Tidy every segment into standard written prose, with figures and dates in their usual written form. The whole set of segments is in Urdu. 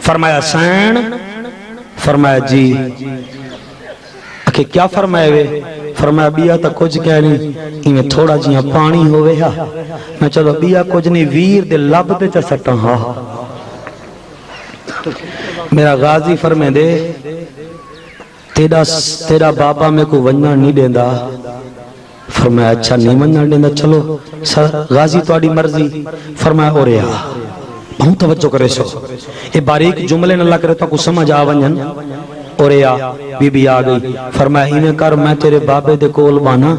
فرمایا سین، فرمایا جی کہ کیا فرمائے وے؟ فرمایا بیا تا کچھ کہہ نہیں، میں تھوڑا جیاں پانی ہوئے ہا، میں چلو بیا کچھ نہیں، ویر دے لب دے چا سٹا ہا۔ میرا غازی فرمائے دے تیرا بابا میں کو ونجا نہیں دیندہ۔ فرمایا اچھا نہیں ونجا دیندہ، چلو غازی تو آڑی مرضی۔ فرمایا اور رہا بہت توجہ کرے سو، یہ باریک جملے نہ لگ رہے تو کچھ سمجھ آونجن۔ اور بی بی آ گئی، فرمایا ہی میں کر میں تیرے بابے دے کول بانا،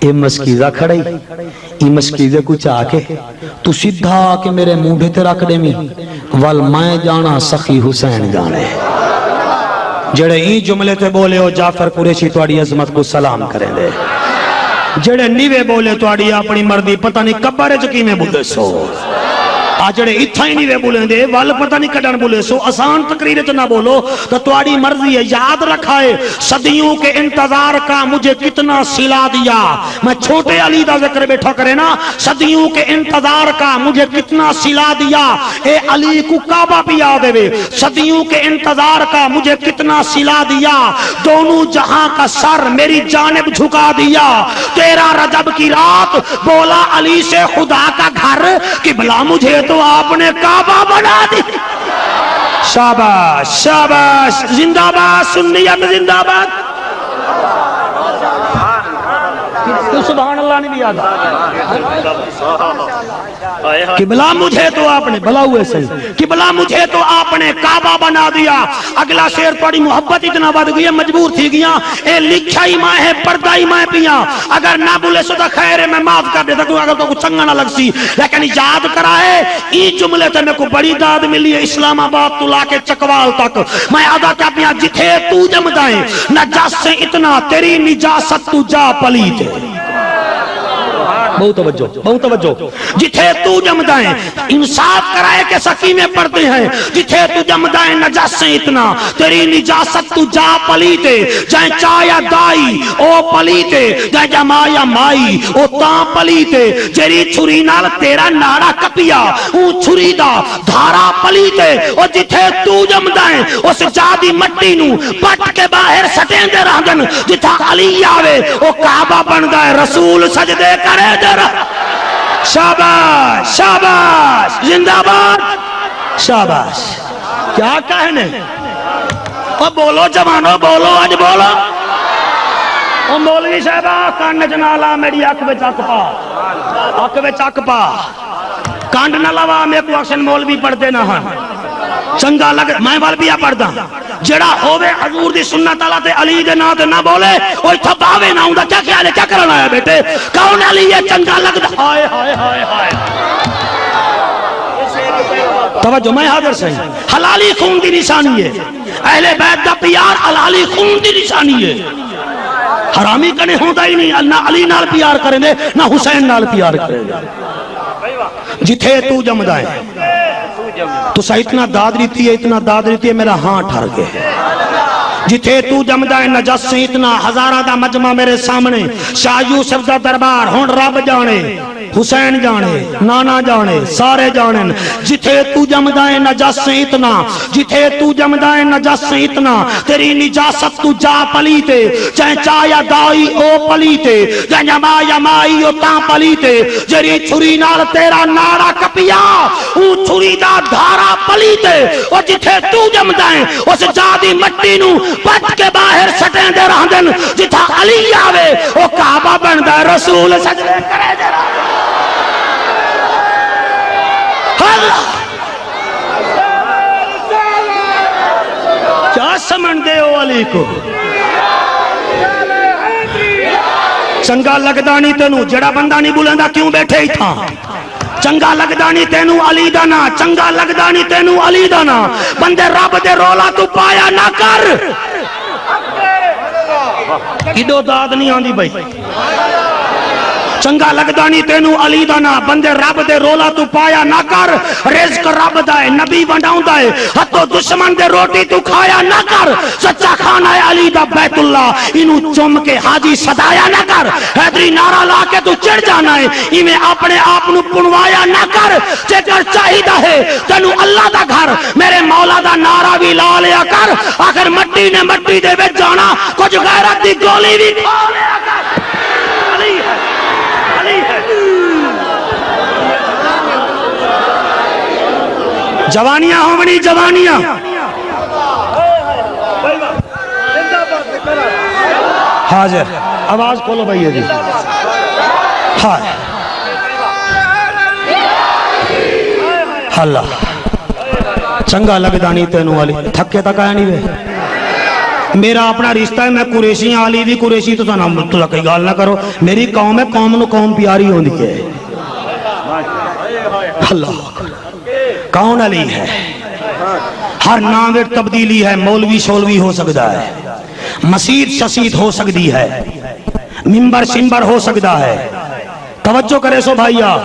اے مسکیزہ کھڑائی، ای مسکیزے کچھ آکے تو سدھا آکے میرے موڈے تے رکھ دے میں وال میں جانا سخی حسین جانے۔ جڑے ہی جملے تے بولے ہو جعفر قریشی توڑی عظمت کو سلام کریں دے، جڑے نیوے بولے توڑی اپنی مردی پتہ نہیں کبھارے چکی میں بولے سو، آجڑے اتھا ہی نہیں بولیں دے وال پتہ نہیں کڑن بولے سو، آسان تقریر نہ بولو تو تواڑی مرضی ہے۔ یاد رکھائے صدیوں کے انتظار کا مجھے کتنا سلا دیا، میں چھوٹے علی دا ذکر بیٹھا کرے نا، صدیوں کے انتظار کا مجھے کتنا سلا دیا، اے علی کو کعبہ بھی آدھے وے، صدیوں کے انتظار کا مجھے کتنا سلا دیا، دونوں جہاں کا سر میری جانب جھکا دیا، 13 رجب کی رات بولا علی سے خدا کا گھر قبلہ مجھے تو آپ نے کعبہ بنا دی۔ شاباش شاباش، زندہ باد سنیت، زندہ باد۔ تو سبحان اللہ نے بھی یاد قبلہ مجھے تو آپ نے بھلا ہوئے سے قبلہ مجھے تو آپ نے کعبہ بنا دیا۔ اگلا شعر تھوڑی محبت اتنا بڑھ گئی مجبور تھی گیا، اے لکھا ہی ماں ہے پردہ ہی ماں پیا، اگر نہ بولے سو تو خیر ہے میں معاف کر دیتا کیوں اگر تو کچھ چنگا نہ لگ سی، لیکن یاد کرائے ای جملے تے میں کو بڑی داد ملی ہے اسلام آباد تو لا کے چکوال تک، میں ادا کیا پیا جتھے تو جمدائیں نجاست سے اتنا تیری نجاست تو جا پلیت ہے۔ بہت توجہ بہت توجہ، جتھے تو جمدائیں انصاف کرائے کہ سکیمیں پڑھتے ہیں، جتھے تو جمدائیں نجاست سے اتنا تیری نجاست تو جا پلیتے، جائیں چایا دائی او پلیتے، جائیں جمایا مائی او تاں پلیتے، جری چھری نال تیرا ناڑا کپیا اون چھری دا دھارا پلیتے، اور جتھے تو جمدائیں اس جادی مٹی نو پٹ کے باہر سٹیں دے رہ دن، جتھا علی آوے او کعبہ بندہ ہے رسول سجدے کرے دے رہ۔ شاباش شاباش، زندہ باد، شاباش۔ کیا کہنے او بولو جوانو، بولو آج بولو۔ او مولوی صاحبہ کانڈ جنالا میری اکھ بے چک پا، اکھ بے چک پا، کانڈ نہ لوا میں کو اکشن مولوی پڑھتے نہ ہاں چنگا لگ میں وال بھی پڑھدا جڑا ہووے حضور دی سنت اللہ تے علی دے نا تے نہ بولے او ایتھا باوے نہ ہوندا، کیا خیال ہے کیا کرنا آیا بیٹے، کون علی ہے چنگا لگدا، ہائے ہائے ہائے ہائے۔ توجہ میں حاضر سے حلالی خون دی نشانی ہے، اہل بیت دا پیار حلالی خون دی نشانی ہے، حرامی کنے ہوندا ہی نہیں، نہ علی نال پیار کریں دے نہ حسین نال پیار کریں دے، جتھے تو جمدائیں تو سا اتنا داد دیتی ہے، اتنا داد دیتی ہے میرا ہاں ٹھر گئے، جتھے تو جمدائیں نجس سے اتنا ہزارہ دا مجمع میرے سامنے، شاہ یوسف دا دربار ہون رب جانے حسین جانے نانا جانے سارے جانن، جتھے تو جمدائیں نجس سے اتنا، جتھے تو جمدائیں نجس سے اتنا تیری نجاست تو جا پلیتے، چاہے چایا دائی او پلیتے، چاہے جمایا مائی او تاں پلیتے، جری چھری نال تیرا ناڑا کپیا اون چھری دا دھارا پلیتے، اور جتھے تو جمدائیں اس جادی مٹی نو پٹ کے باہر سٹیں دے رہ دن، جتھا علی آوے او کعبہ بندہ رسول سجدے کرے دے رہ دن۔ کیا سمجھ دے ہو علی کو، چنگا لگدا نہیں تینوں جڑا بندہ نہیں بولندا کیوں بیٹھے ہی تھا، چنگا لگدا نہیں تینوں علی دا نا، چنگا لگدا نہیں تینوں علی دا نا، بندے رب دے رولا تو پایا نہ کر، کڈو داد نہیں آندی بھائی، چنگا لگدا نہیں تینو علی دا نا بندے رب دے رولا تو پایا نہ کر رزق رب دا ہے نبی ونڈاوندا ہے ہتھوں دشمن دے روٹی تو کھایا نہ کر سچا خانہ ہے علی دا بیت اللہ اینو چوم کے حاجی صدایا نہ کر حیدری نعرہ لا کے تو چڑھ جانا ہے ایویں اپنے آپ نو پنوایا نہ کر جے کر چاہیدا ہے تینو اللہ دا گھر میرے مولا دا نعرہ بھی لا لیا کر آخر مٹی نے مٹی دے وچ جانا کچھ غیرت دی گولی بھی کھا لیا کر علی ہے علی ہے جوانیاں ہونی جوانیاں حاضر آواز کھولو بھائی جی ہاں اللہ چنگا لگدا نہیں تینوں علی تھکے تک آیا نہیں وے میرا اپنا رشتہ ہے میں قریشی علی بھی قریشی تو نام تو کئی گال نہ کرو میری قوم ہے قوم نو قوم پیاری ہوندی ہے اللہ کون علی ہے ہر نام وچ تبدیلی ہے مولوی شولوی ہو سکتا ہے مسیت شسیت ہو سکتی ہے منبر شمبر ہو سکتا ہے توجہ کرے سو بھائیا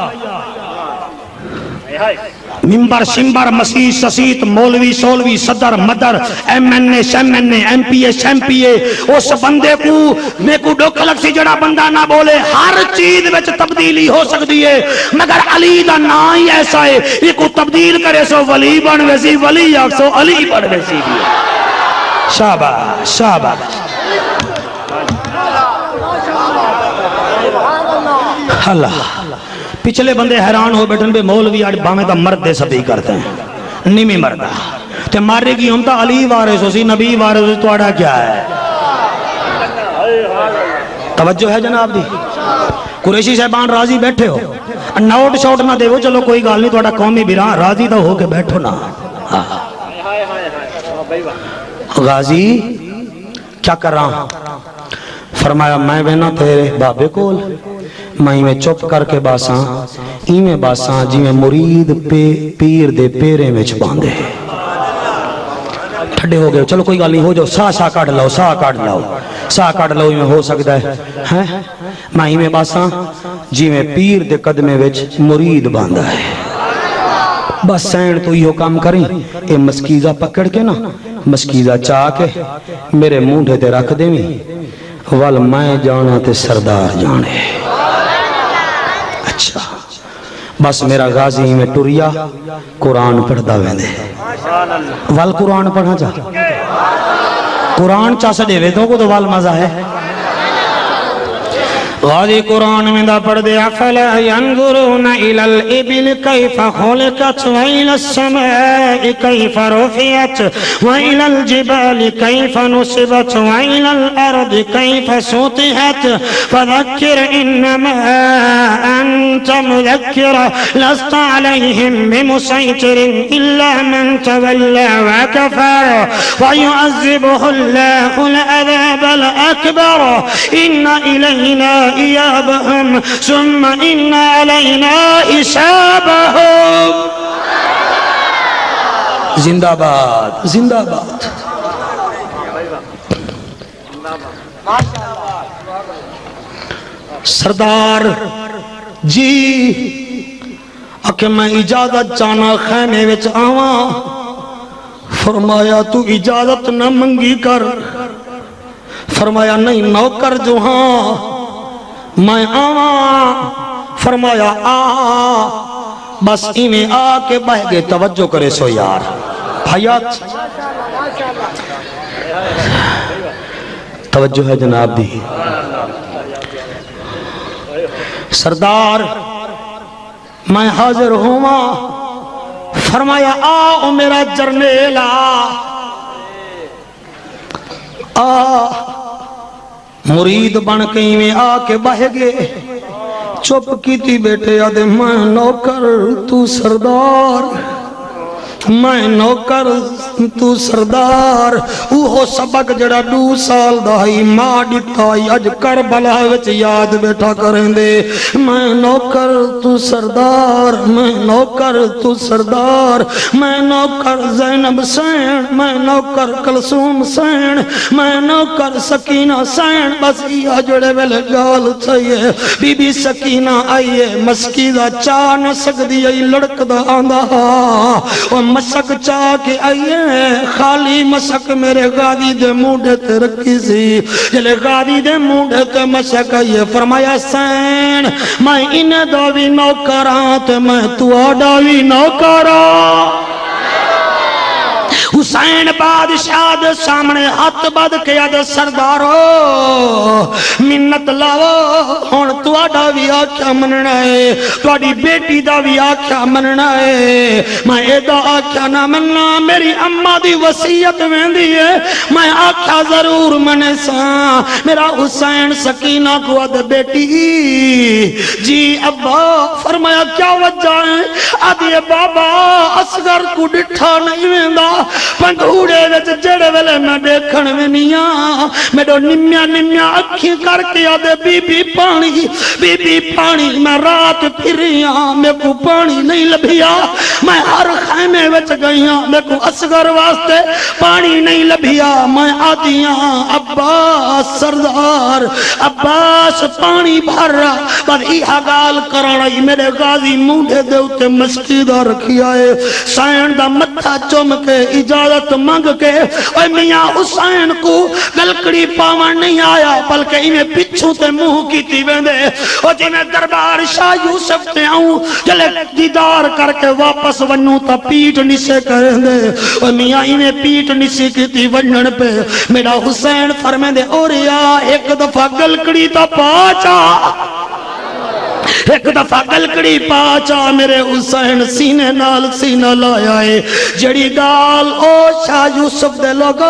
منبر شمبر مسیح شسیت مولوی شولوی صدر مدر ایم این اے شیم این اے ایم پی اے شیم پی اے اس بندے کو میں کو ڈوکھ لگ سی جڑا بندہ نہ بولے ہر چیز وچ تبدیلی ہو سکتی ہے مگر علی دا نا ہی ایسا ہے یہ کو تبدیل کرے سو ولی بن ویسی ولی یا سو علی بن ویسی بھی شاباش شاباش اللہ پچھلے بندے حیران ہو بیٹھن بے مولوی آج باویں دا مرد دے سبھی کرتے ہیں نیمی مردہ تے مارے کی ہم تا علی وارث ہو سی نبی وارث ہو سی توڑا کیا ہے توجہ ہے جناب دی قریشی صاحبان راضی بیٹھے ہو نوٹ شوٹ نہ دے وہ چلو کوئی گال نہیں توڑا قومی بیران راضی تو ہو کے بیٹھو نا غازی کیا کر رہا ہوں فرمایا میں بہنا تیرے بابے کول میں چپ کر کے باساں ایویں باساں جی میں مرید پیر دے پیرے میں باندھے ٹھڈے ہو گئے چلو کوئی گل نہیں ہو جاؤ سا کاٹ لو سا کاٹ لو ایویں ہو سکتا ہے میں ایویں باساں جی میں پیر دے قدمے وچ مرید باندھا ہے بس سین تو یہ کام کریں اے مسکیزہ پکڑ کے نا مسکیزہ چاہ کے میرے مونڈے تے رکھ دیں وال میں جانا تے سردار جانے اچھا بس میرا غازی میں ٹوریا قرآن پڑھدا ویندے وال قرآن پڑھا جا قرآن چا سڑے ویدوں کو تو وال مزہ ہے غازی قرآن میں دا پڑھ دے افلا ينظرون الى الابل كيف خلقت والى السماء كيف رفعت والى الجبال كيف نصبت والى الارض كيف سطحت فذكر انما انت مذكر لست عليهم بمسيطر الا من تولى وكفر ويعذبه الله العذاب الاكبر ان الينا إيابهم ثم إن علينا حسابهم زندہ باد زندہ باد سردار جی اکھے میں اجازت چانا خیمے وچ آواں فرمایا تو اجازت نہ منگی کر فرمایا نہیں نوکر جو ہاں میں آواں فرمایا آ بس ایویں آ کے بہ گئے توجہ کرے سو یار بھائیات توجہ ہے جناب دی سردار میں حاضر ہوں فرمایا آؤ میرا جرنیل آ مرید بن کے میں آ کے بہ گئے چپ کی تھی بیٹے آدھے میں نوکر تو سردار میں نوکر تو سردار اوہو سبق جڑا 2 سال دائی ماں ڈٹائی اج کربلا وچ یاد بیٹھا کریں دے میں نوکر تو سردار میں نوکر تو سردار میں نوکر زینب سین میں نوکر کلثوم سین میں نوکر سکینہ سین بس یہ جڑے ویلے گال چاہیے بی بی سکینہ آئیے مسکی دا چاہ نہ سکدی آئی لڑک دا آندہ اور مسک چاہ کے آئیے خالی مسک میرے غازی دے موڈے تے رکھی سی جلے غازی دے موڈے تے مسک آئیے فرمایا سین میں انہیں داوی نوکران تے میں تو آڈاوی نوکران حسین بادشاہ دے سامنے ہاتھ بد کے اد سردارو منت لاؤ ہن تہاڈا وی آکھیا مننا ہے تہاڈی بیٹی دا وی آکھیا مننا ہے میں ایدا آکھیا نہ مننا میری اماں دی وصیت ویندی ہے میں آکھیا ضرور منے سا میرا حسین سکینہ کو اد بیٹی جی ابا فرمایا کیا وجہ ہے ادی بابا اصغر کو ڈٹھا نہیں ویندا پنگوڑے وچ جڑے ویلے میں دیکھن وینیاں میرے نمیاں نمیاں اکھیں کر کے آدے بی بی پانی میں رات پھریاں میں کو پانی نہیں لبھیا میں ہر خیمے وچ گئیاں میں کو اصغر واسطے پانی نہیں لبھیا میں آدیاں عباس سردار عباس پانی بھر رہا پر ایہا گال کرانائی میرے غازی موڈے دے اتے مسجدہ رکھی آئے سائن دا متھا چوم کے اجازت مانگ کے اے میاں حسین کو گلکڑی پاون نہیں آیا بلکہ انہیں پچھوں تے منہ کی تی ویندے اور جنہیں دربار شاہ یوسف تے آؤں جلے دیدار کر کے واپس ونوں تا پیٹ نسے کریں دے اور میاں انہیں پیٹ نسی کی تی ونن پہ میرا حسین فرمیں دے اور یا ایک دفعہ گلکڑی تا پاچا ایک دفعہ گلکڑی پاچا میرے حسین سینے نال سینہ لایا ہے جڑی گال او شاہ یوسف دے لوگو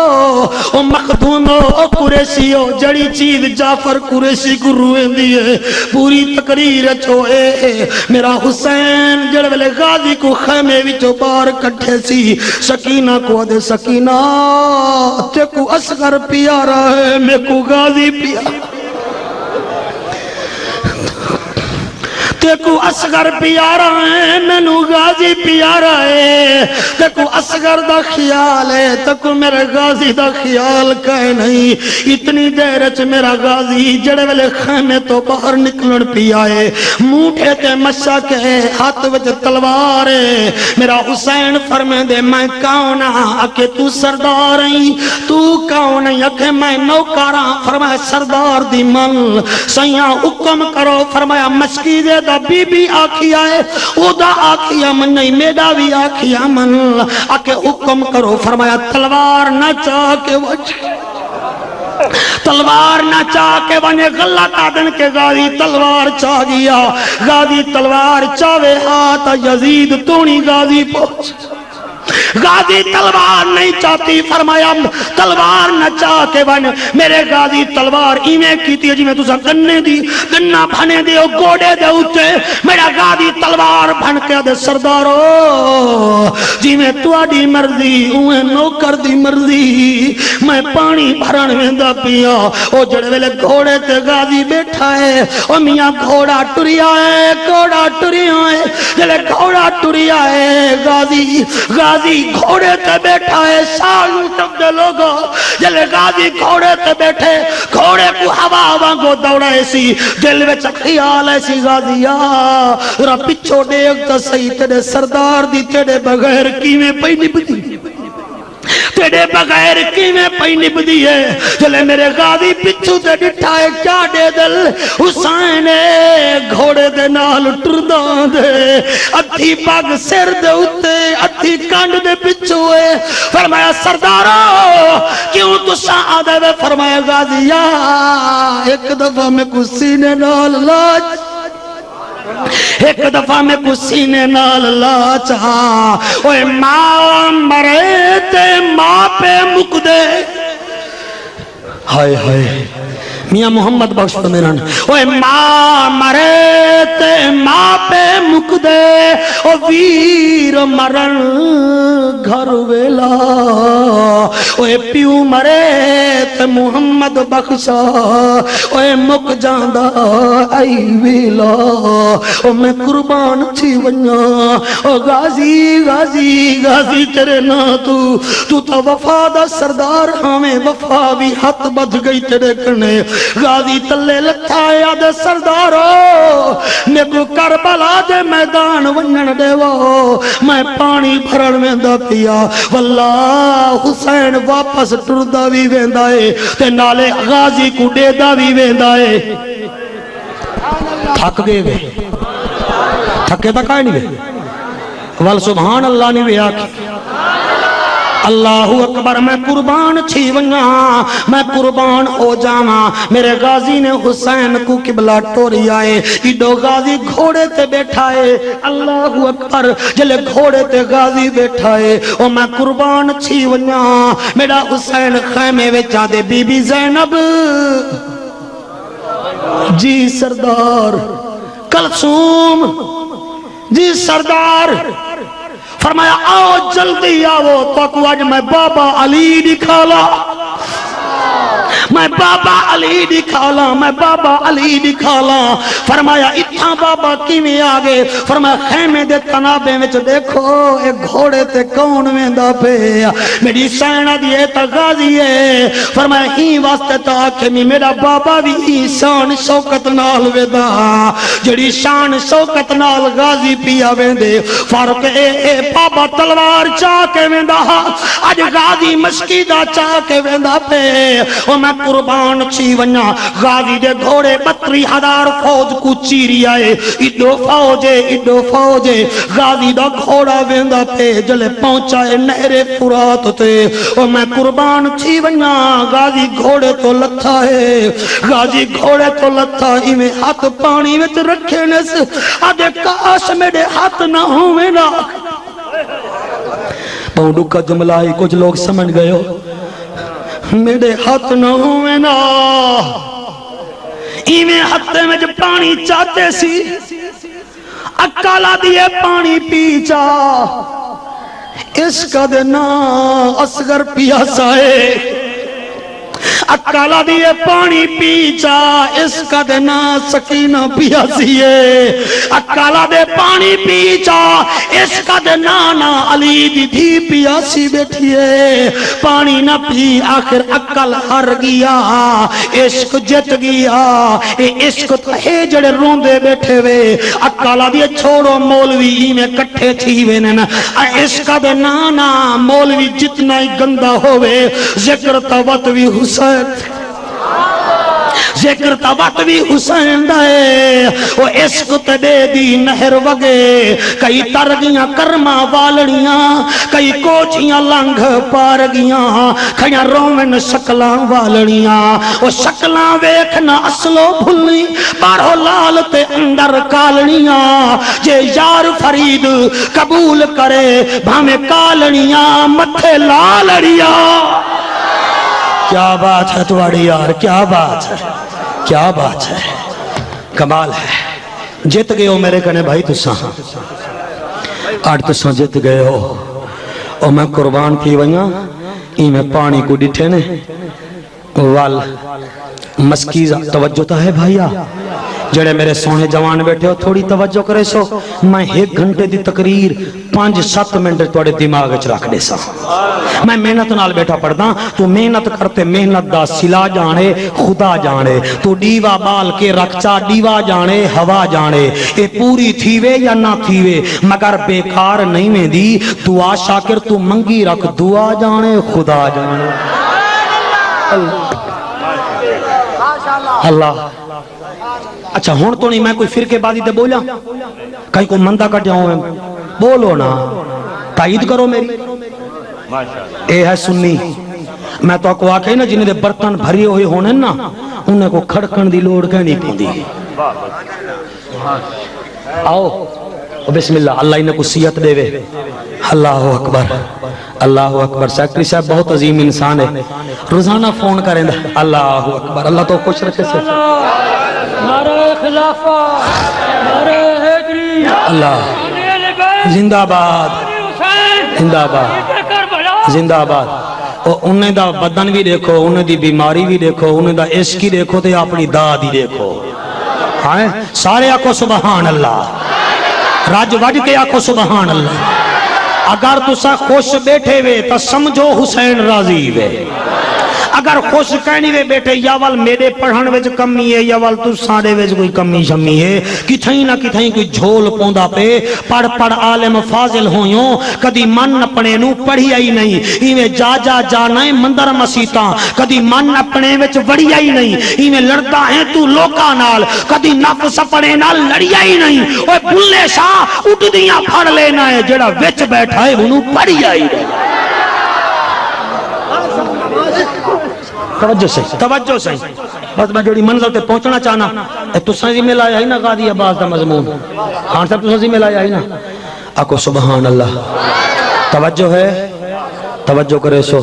او مخدومو او قریشیو جڑی چیز جعفر قریشی کو روئیں دیئے پوری تقریر چھوئے میرا حسین جڑے ویلے غازی کو خیمے وچو بار کٹھے سی سکینہ کو دے سکینہ تے کو اصغر پیارا ہے میں کو غازی پیارا تیکو اصغر پیارا ہے مینو غازی پیارا ہے تیکو اصغر دا خیال ہے تیکو میرے غازی دا خیال کہے نہیں اتنی دیرچ میرا غازی جڑے ویلے خیمے تو باہر نکلن پی آئے موٹھے تے مشا کے ہاتھ وچ تلوار ہے میرا حسین فرمے دے میں کون آکے تو سردار ہیں تو کون آکے میں نوکارا فرمایا سردار دی من سیاں حکم کرو فرمایا مشکی دے بی بی آکھیا ہے او دا آکھیا من نہیں میڈا بھی آکھیا من آکے حکم کرو فرمایا تلوار نہ چاہ کے وجہ تلوار نہ چاہ کے بنے غلط آدن کے غازی تلوار چاہ گیا غازی تلوار چاہے آتا یزید تونی غازی پہنچ غازی تلوار نہیں چاہتی فرمایا تلوار نہ چاہ کے بن میرے غازی تلوار ایمیں کی تھی جی میں تو سا گننے دی گننا بھنے دی او گوڑے دے ہوتے میرا غازی تلوار بھن کے دے سردارو جی میں تو آڈی مرضی اوہ نوکر دی مرضی میں پانی بھرن ویندہ پیا او جڑے ویلے گھوڑے تے غازی بیٹھا ہے او میاں گھوڑا ٹریا ہے گھوڑا ٹریا ہے جلے گھوڑا ٹریا ہے غازی گھوڑے تے بیٹھا ہے سالوں تک دے لوگو جلے غازی گھوڑے تے بیٹھے گھوڑے کو ہوا وانگو دوڑے سی دل وچ خیال ہے سی غازیا را پچھو دیکھ تا صحیح تیرے سردار دی تیرے بغیر کیویں پئی نبدی تیرے بغیر کیویں پئی نبدی ہے چلے میرے غازی پچھو تے ڈٹھا ہے کیا دے دل حسین گھوڑے دے نال ٹردان دے ادھی پاگ سر دے اتے ادھی کانڈ دے پچھو ہے فرمایا سردارو کیوں تو ساں دے وے فرمایا غازیا ایک دفعہ میں کو سینے نال لاج ایک دفعہ میں کو سینے نال لا چاہا اوہ ماں مرے تے ماں پہ مک دے ہائے ہائے میاں محمد بخش فرمیرن اوے ماں مرے تے ماں پہ مک دے او ویر مرن گھر ویلا اوے پیو مرے تے محمد بخشا اوے مک جاندا آئی ویلا او میں قربان تھی ونیا او غازی غازی غازی تیرے نا تو تا وفا دا سردار ہمیں وفا بھی ہاتھ بدھ گئی تیرے کنے غازی تلے لکھا یاد سردارو میں کو کربلا دے میدان ونن دے وہ میں پانی بھرن ویندا پیا واللہ حسین واپس ٹردا وی ویندا اے تے نالے غازی کو ڈیدا وی ویندا اے تھک گئے وے تھکے تا کائیں نہیں وے وال سبحان اللہ نہیں وے آکھی اللہ اکبر میں قربان تھی ونیا میں قربان ہو جاواں میرے غازی نے حسین کو قبلہ ٹوری آئے ایڈو غازی گھوڑے تے بیٹھا ہے اللہ اکبر جلے گھوڑے تے غازی بیٹھا ہے او میں قربان تھی ونیا میرا حسین خیمے وچا دے بی بی زینب جی سردار کلثوم جی سردار فرمایا آؤ جلدی آؤ تو کو آج میں بابا علی دکھالا میں بابا علی دکھالا میں بابا علی دکھالا فرمایا اتھا بابا کیویں آگے فرمایا خیمے دے تنابے وچ دیکھو ایک گھوڑے تے کون ویندا پیا میری سینہ دی تا غازی ہے فرمایا ہی واسطے تا کہ میرا بابا بھی شان شوکت نال ویندا جڑی شان شوکت نال غازی پیا ویندے فاروق اے بابا تلوار چا کے ویندا اج غازی مشکی دا چا کے ویندا پے او میں قربان چھی ونیا غازی دے گھوڑے 32,000 فوج کو چیری آئے ایڈو فوجے غازی دا گھوڑا ویندا پہ جلے پہنچائے نہر فرات تے او میں قربان چھی ونیا غازی گھوڑے تو لتھا ہے غازی گھوڑے تو لتھا ہی میں ہاتھ پانی وچ رکھے نس آدھے کاش میرے ہاتھ نہ ہوئے نا پاؤنڈو کا جملہ ہی کچھ لوگ سمجھ گئے ہو میرے ہاتھ نہ ہوئے نا ایمیں ہتھے میں جو پانی چاہتے سی اکالا دیئے پانی پیچا اس کا دینا اصغر پیاسا ہے اکالا دیئے پانی پیچا اس کا دینا سکینہ پیاسی ہے اکالا دے پانی پیچا اس کا دینا نا علی دی دھی پیاسی بیٹھی ہے پانی نہ پی آخر اکل ہر گیا عشق جت گیا اے عشق تہے جڑے روندے بیٹھے وے اکالا دیئے چھوڑو مولوی ہی میں کٹھے تھی وے نا عشق کا دینا نا مولوی جتنا ہی گندہ ہوئے ذکر توتوی حسین ذکر توتوی حسین دائے وہ عشق تدے دی نہر وگے کئی ترگیاں کرما والڑیاں کئی کوچیاں لنگ پارگیاں کھیاں رومن شکلاں والڑیاں وہ شکلاں ویکھنا اصلو بھلنی پارہو لال تے اندر کالنیاں جے یار فرید قبول کرے بھامے کالنیاں متھے لالڑیاں کیا بات ہے تمہاری یار کیا بات ہے کیا بات ہے کمال ہے جت گئے ہو میرے کنے بھائی تساں آج تساں جت گئے ہو اور میں قربان کی ویاں ای میں پانی کو ڈٹھے نے وال مسکیزہ توجہ تا ہے بھائیا جڑے میرے سونے جوان بیٹھے ہو تھوڑی توجہ کرے سو میں 1 گھنٹے دی تقریر 5-7 منٹ توڑے دماغ اچھ رکھ دے سا میں محنت نال بیٹھا پڑھتا تو محنت کرتے محنت دا سلا جانے خدا جانے تو ڈیوا بال کے رکھچا ڈیوا جانے ہوا جانے اے پوری تھیوے یا نہ تھیوے مگر بیکار نہیں میں دی دعا شاکر تو منگی رکھ دعا جانے خدا جانے اللہ اچھا ہون تو نہیں میں کوئی فرقے بازی دے بولا کہیں کو مندہ کٹ جاؤں بولو نا تائید کرو میری اے ہے سنی میں تو آپ کو آکھے نا جنہیں دے برتن بھری ہوئے ہونے نا انہیں کو کھڑکن دی لوڑ کہنی پوندی آؤ بسم اللہ اللہ انہیں کو صحت دے وے اللہ اکبر اللہ اکبر سیکٹری صاحب بہت عظیم انسان ہے روزانہ فون کریں دا اللہ اکبر اللہ تو خوش رکھے سے نعرہ خلافہ نعرہ حیدری اللہ زندہ آباد زندہ آباد زندہ آباد انہیں دا بدن بھی دیکھو انہیں دی بیماری بھی دیکھو انہیں دا عشق بھی دیکھو تے اپنی داد ہی دیکھو سارے آکھو سبحان اللہ راج وج کے آکھو سبحان اللہ اگر تسا خوش بیٹھے وے تو سمجھو حسین راضی وے اگر خوش کہنی وے بیٹھے یا وال میرے پڑھن وچ کمی ہے یا وال تو ساڑے وچ کوئی کمی شمی ہے کتھائیں نہ کتھائیں کوئی جھول پوندا پہ پڑھ پڑھ عالم فاضل ہویوں کدی من اپنے نو پڑھی آئی نہیں ایویں جا جا جانا ہے مندر مسیطاں کدی من اپنے وچ وڑی آئی نہیں ایویں لڑدا ہے تو لوکاں نال کدی نفس اپنے نال لڑی آئی نہیں اوے بھلے شاہ اٹھ دیاں پھڑ لینا ہے جڑا وچ بیٹھا ہے انہوں پڑھی آئی نہیں توجہ سے بس میں جوڑی منزل تے پہنچنا چاہنا تو سنزی میں لایا ہی نا غازی عباس دا مضمون خان صاحب تو سنزی میں لایا ہی نا آکو سبحان اللہ توجہ ہے توجہ کرے سو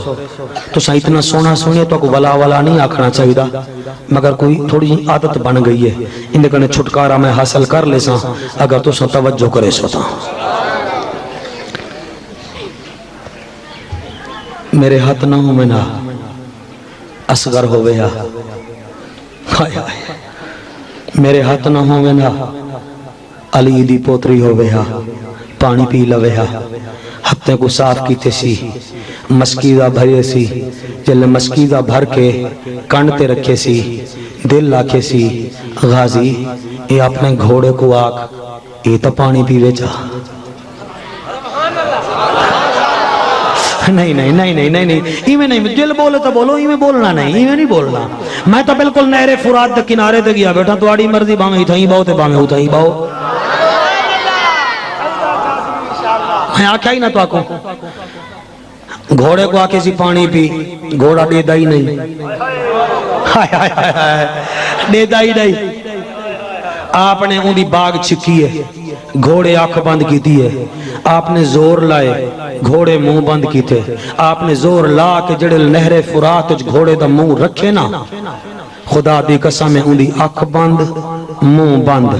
تو سا اتنا سونا سونے تو کو ولا ولا نہیں آکھنا چاہیے دا مگر کوئی تھوڑی عادت بن گئی ہے اندھے کنے چھٹکارا میں حاصل کر لے سا اگر تو سا توجہ کرے سو تا میرے ہاتھ نہ ہوں میں نہ اصغر ہوئے میرے ہاتھ نہ ہوئے نا علی دی پوتری ہوئے پانی پی لوے ہتھیں کو صاف کیتے سی مسکیدہ بھرے سی جلے مسکیدہ بھر کے کانٹے رکھے سی دل لاکھے سی غازی اے اپنے گھوڑے کو آگ اے تو پانی پیوے جا نہیں نہیں نہیں نہیں نہیں نہیں ایمیں نہیں دل بولے تو بولو ایمیں بولنا نہیں ایمیں نہیں بولنا میں تو بالکل نہر فرات دے کنارے دے گیا بیٹھا تو آڑی مرضی باہمیں اتھائیں باؤ تے باہمیں اتھائیں باؤ میں آکھا ہی نہ تو آکھوں گھوڑے کو آکے سی پانی پی گھوڑا دے دائی نہیں دے دائی نہیں آپ نے اندھی باغ چھکی ہے گھوڑے آنکھ بند کی دی ہے آپ نے زور لائے گھوڑے منہ بند کی تھے آپ نے زور لا کے جڑل نہر فرات گھوڑے دا منہ رکھے نا خدا دی قسم میں اندھی آنکھ بند منہ بند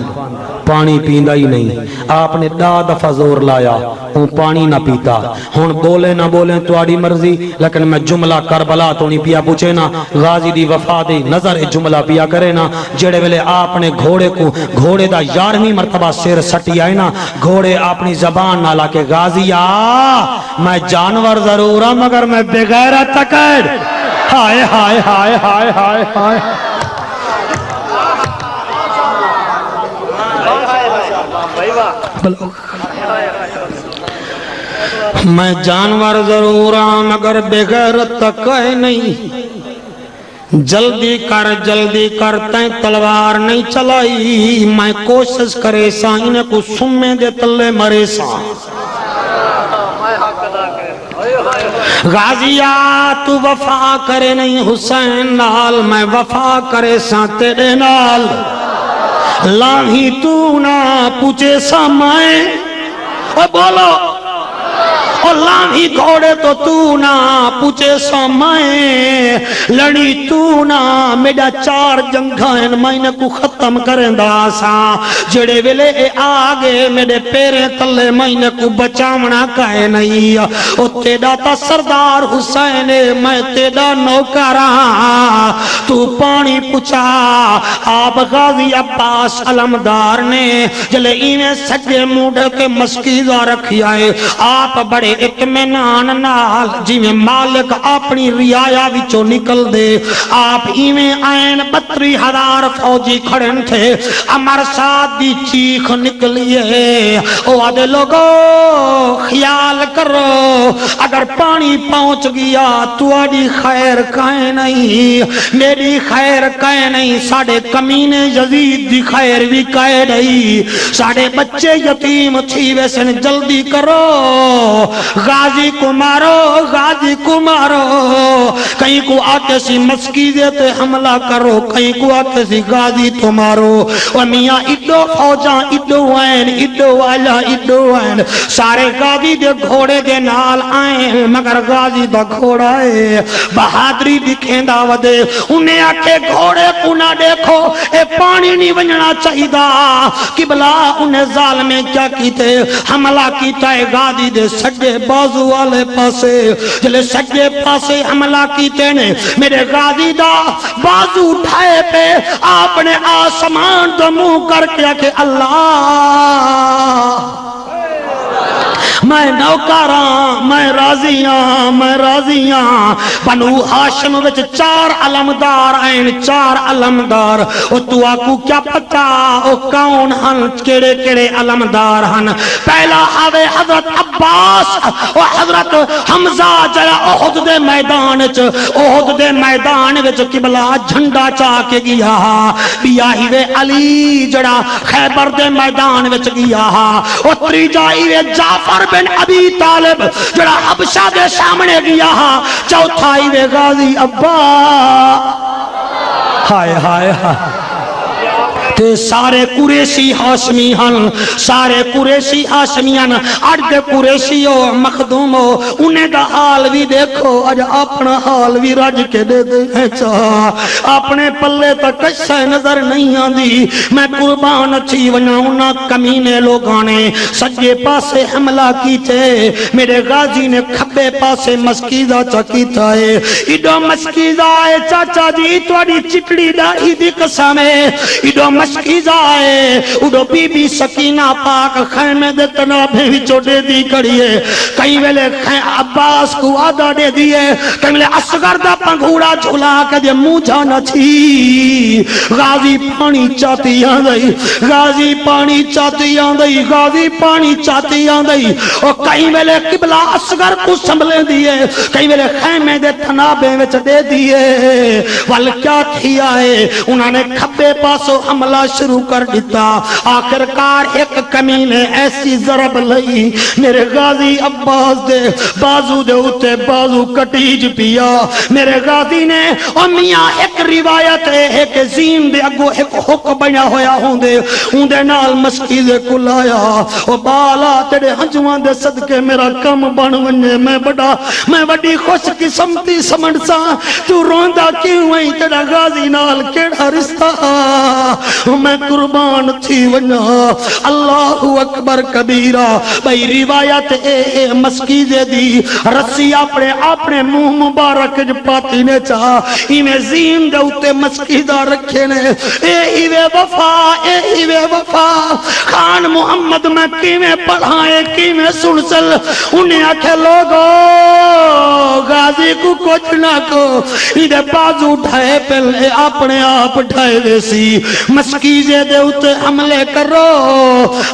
پانی پیندہ ہی نہیں آپ نے دا دفعہ زور لایا وہ پانی نہ پیتا ہون بولے نہ بولے تو آڑی مرضی لیکن میں جملہ کربلا تو نہیں پیا پوچھے نا غازی دی وفا دی نظر جملہ پیا کرے نا جڑے ویلے آپ نے گھوڑے کو گھوڑے دا 11ویں مرتبہ سیر سٹی آئے نا گھوڑے اپنی زبان نہ لا کے غازی میں جانور ضرور ہوں مگر میں بغیرت تکڑ ہائے ہائے ہائے ہائے ہائے ہائے میں جانور ضرور ہوں مگر بغیرت تک ہے نہیں جلدی کر تیں تلوار نہیں چلائی میں کوشش کرے سائن کو سمے دے تلے مرے سا غازیہ تو وفا کرے نہیں حسین نال میں وفا کرے سا تیرے نال لاہی تو نہ پوچھے سا میں بولو لاہی گھوڑے تو نہ پوچھے سا میں لڑی تو نہ میڈا 4 جنگائن میں نے کو ختم کریں دا سا جڑے ویلے آگے میرے پیرے تلے میں نے کو بچامنا کہے نہیں او تیڑا تا سردار حسین میں تیڑا نوکرا تو پانی پچھا آپ غازی عباس علمدار نے جلے ایویں سجے موڑے کے مسکیزہ رکھی آئے آپ بڑے اطمینان نال جی میں مالک اپنی ریایا وچوں نکل دے آپ ایویں آئین 32,000 فوجی کھڑن تھے امر ساتھ دی چیخ نکلیے او آدھے لوگو خیال کرو اگر پانی پہنچ گیا تو آدھی خیر کہیں نہیں میری خیر کہیں نہیں ساڑھے کمینے یزید دی خیر بھی کہیں نہیں ساڑھے بچے یتیم تھی ویسن جلدی کرو غازی کو مارو، غازی کو مارو، کہیں کو آتے سی مسکیزے تے حملہ کرو، کہیں کو آتے سی غازی تو مارو۔ اور میاں اڈو فوجاں اڈو وین اڈو والا اڈو وین، سارے غازی دے گھوڑے دے نال آئیں، مگر غازی دا گھوڑا ہے بہادری دکھیں دا ودے۔ انہیں آکے گھوڑے کو نہ دیکھو، اے پانی نہیں بننا چاہیے دا۔ قبلہ انہیں ظالمیں کیا کیتے، حملہ کیتا ہے غازی دے سجے بازو والے پاسے، جلے سجے پاسے حملہ کیتے نے، میرے غازی دا بازو اٹھائے پہ آپ نے آسمان تو منہ کر کے کہ اللہ میں نوکاراں، میں راضیاں، میں راضیاں۔ بنو ہاشم وچ 4 علمدار ہیں، 4 علمدار۔ او تو آکو کیا پتا او کون ہن، کیڑے کیڑے علمدار ہن؟ پہلا آوے حضرت عباس او حضرت حمزہ جڑا احد دے میدان وچ، احد دے میدان وچ قبلہ جھنڈا چا کے گیا، بیاہی وے علی جڑا خیبر دے میدان وچ گیا، او تریجائی وے جعفر بن ابی طالب جڑا حبشہ دے سامنے گیا، چوتھائی وے غازی عباس۔ ہائے ہائے ہائے، تے سارے قریشی ہاشمی ہن، سارے قریشی ہاشمی ہن، اڑ دے قریشی ہو مخدوم ہو، انہیں دا حال بھی دیکھو، اج اپنا حال بھی رج کے دے دے ہیں چاہ، اپنے پلے تک کشے نظر نہیں آندی۔ میں قربان اچھی وناؤنا کمینے لوگانے سجے پاسے حملہ کیتے، میرے غازی نے کھبے پاسے مسکیزہ چکیتا ہے، ایڈو مسکیزہ ہے چاچا جی توڑی چکڑی داڑھی دی قسمے، ایڈو مسکیزہ ہے، اڈو بی بی سکینہ پاک خیمے دے تنابے وچو دے دی کڑی ہے، کئی ویلے عباس کو آدھا دے دیئے، کئی ویلے اصغر دا پنگھوڑا جھولا کے دے موجہ نہ تھی۔ غازی پانی چاہتی آندئی، غازی پانی چاہتی آندئی، غازی پانی چاہتی آندئی، اور کئی ویلے قبلہ اصغر کو سنبھلے دیئے، کئی ویلے خیمے دے تنابے وچ دے دیئے، وال کیا تھی آئے، انہوں نے کھبے پاسو حملہ شروع کر دیتا۔ آخرکار ایک کمینے ایسی ضرب لئی، میرے غازی عباس دے بازو دے اتے بازو کٹیج پیا، میرے غازی نے اور میاں ایک روایت ہے کہ زین دے اگو ایک حق بنا ہویا ہوں دے نال مسکیزے کو لایا، اور بالا تیرے ہنجوان دے صدقے میرا کم بن ونجے، میں بڑی خوش قسمتی سمجھ سا، تو روندہ کیوں ہیں تیرا غازی نال کیڑا رشتہ، میں قربان تھی ونجا۔ اللہ اکبر کبیرہ، بھئی روایت اے مسکیزے دی رسی اپنے منہ مبارک پاتی نے چاہا، ایمیں زین دے اتے مسکیزہ رکھے نے، اے ایوے وفا، اے ایوے وفا، خان محمد میں کیویں پڑھائیں کیویں سنسل، انہیں آکھے لوگو غازی کو کچھ نہ کو، ایدے بازو ڈھائے پہلے اپنے آپ ڈھائے دے سی، مسکیزے دے اتے حملے کرو،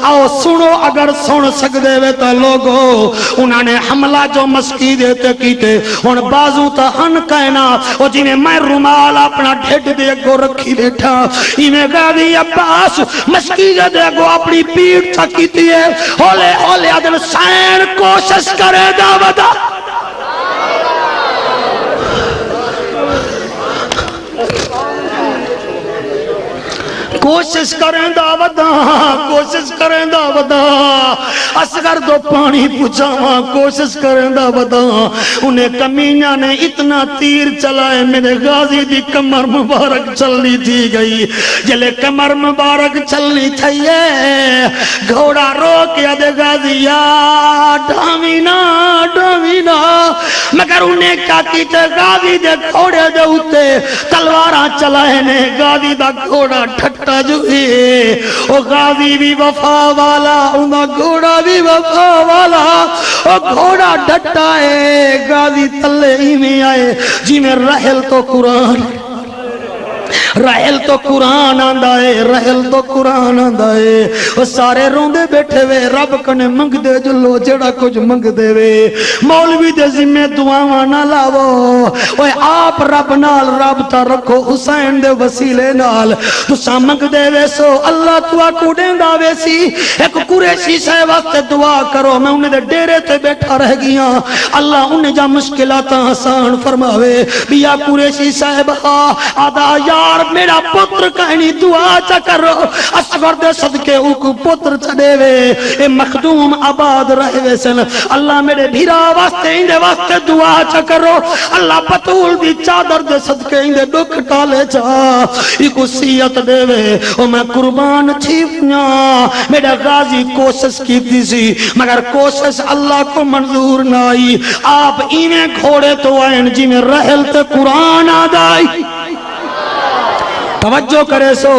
آؤ سنو اگر سن سکدے وے تا لوگو، انہوں نے حملہ جو مسکیزے تے کیتے، ان بازو تا ہن کہنا، اور جنہیں میں رومال اپنا ڈھٹ دے گو رکھی بیٹھا، انہیں غازی عباس مسکیزے دے گو اپنی پیٹ تا کیتی ہے، ہولے ہولے عدل سین کوشش کرے دعوتہ، کوشش کریں دعوتاں، کوشش کریں دعوتاں، اصغر دو پانی پچھاواں، کوشش کریں دعوتاں، انہیں کمینہ نے اتنا تیر چلائے، میرے غازی دی کمر مبارک چلنی تھی گئی، جلے کمر مبارک چلنی تھئیے، گھوڑا روک یا دے غازی یا ڈھامینا ڈھامینا، مگر انہیں کیا کیتے غازی دے گھوڑے دے ہوتے تلواراں چلائے نے، غازی دا گھوڑا ٹھٹا جو ہے، او غازی بھی وفا والا، انہا گھوڑا بھی وفا والا، او گھوڑا ڈٹا ہے، غازی تلے ہی میں آئے جی میں رحل تو قرآن، رحل تو قرآن آندا ہے، رحل تو قرآن آندا ہے۔ وہ سارے روندے بیٹھے وے رب کنے منگ دے جلو جڑا کچھ منگ دے وے، مولوی دے ذمہ دعاواں نہ لاو، اوے آپ رب نال رابطہ رکھو، حسین دے وسیلے نال تساں منگ دے وے سو اللہ توا کو دیندا وے سی۔ ایک قریشی سے واسطے دعا کرو، میں انہیں دے ڈیرے تے بیٹھا رہ گیا، اللہ انہیں جا مشکلات آسان فرماوے۔ بیا قریشی صاحب آدھا یار میرا پتر کہنی دعا چا کرو، اصغر دے صدقے اوکو پتر چڑے وے، اے مخدوم آباد رہے وے سن، اللہ میرے بھیرا واسطے اندے واسطے دعا چا کرو، اللہ بطول دی چادر دے صدقے اندے دکھ ٹالے چا، ایک سیعت دے وے، او میں قربان چھیپنیا، میرا غازی کوشش کی تھی سی مگر کوشش اللہ کو منظور نہ آئی، آپ ایویں گھوڑے تو آئین جی میں رحل تے قرآن آدائی۔ توجہ کرے سو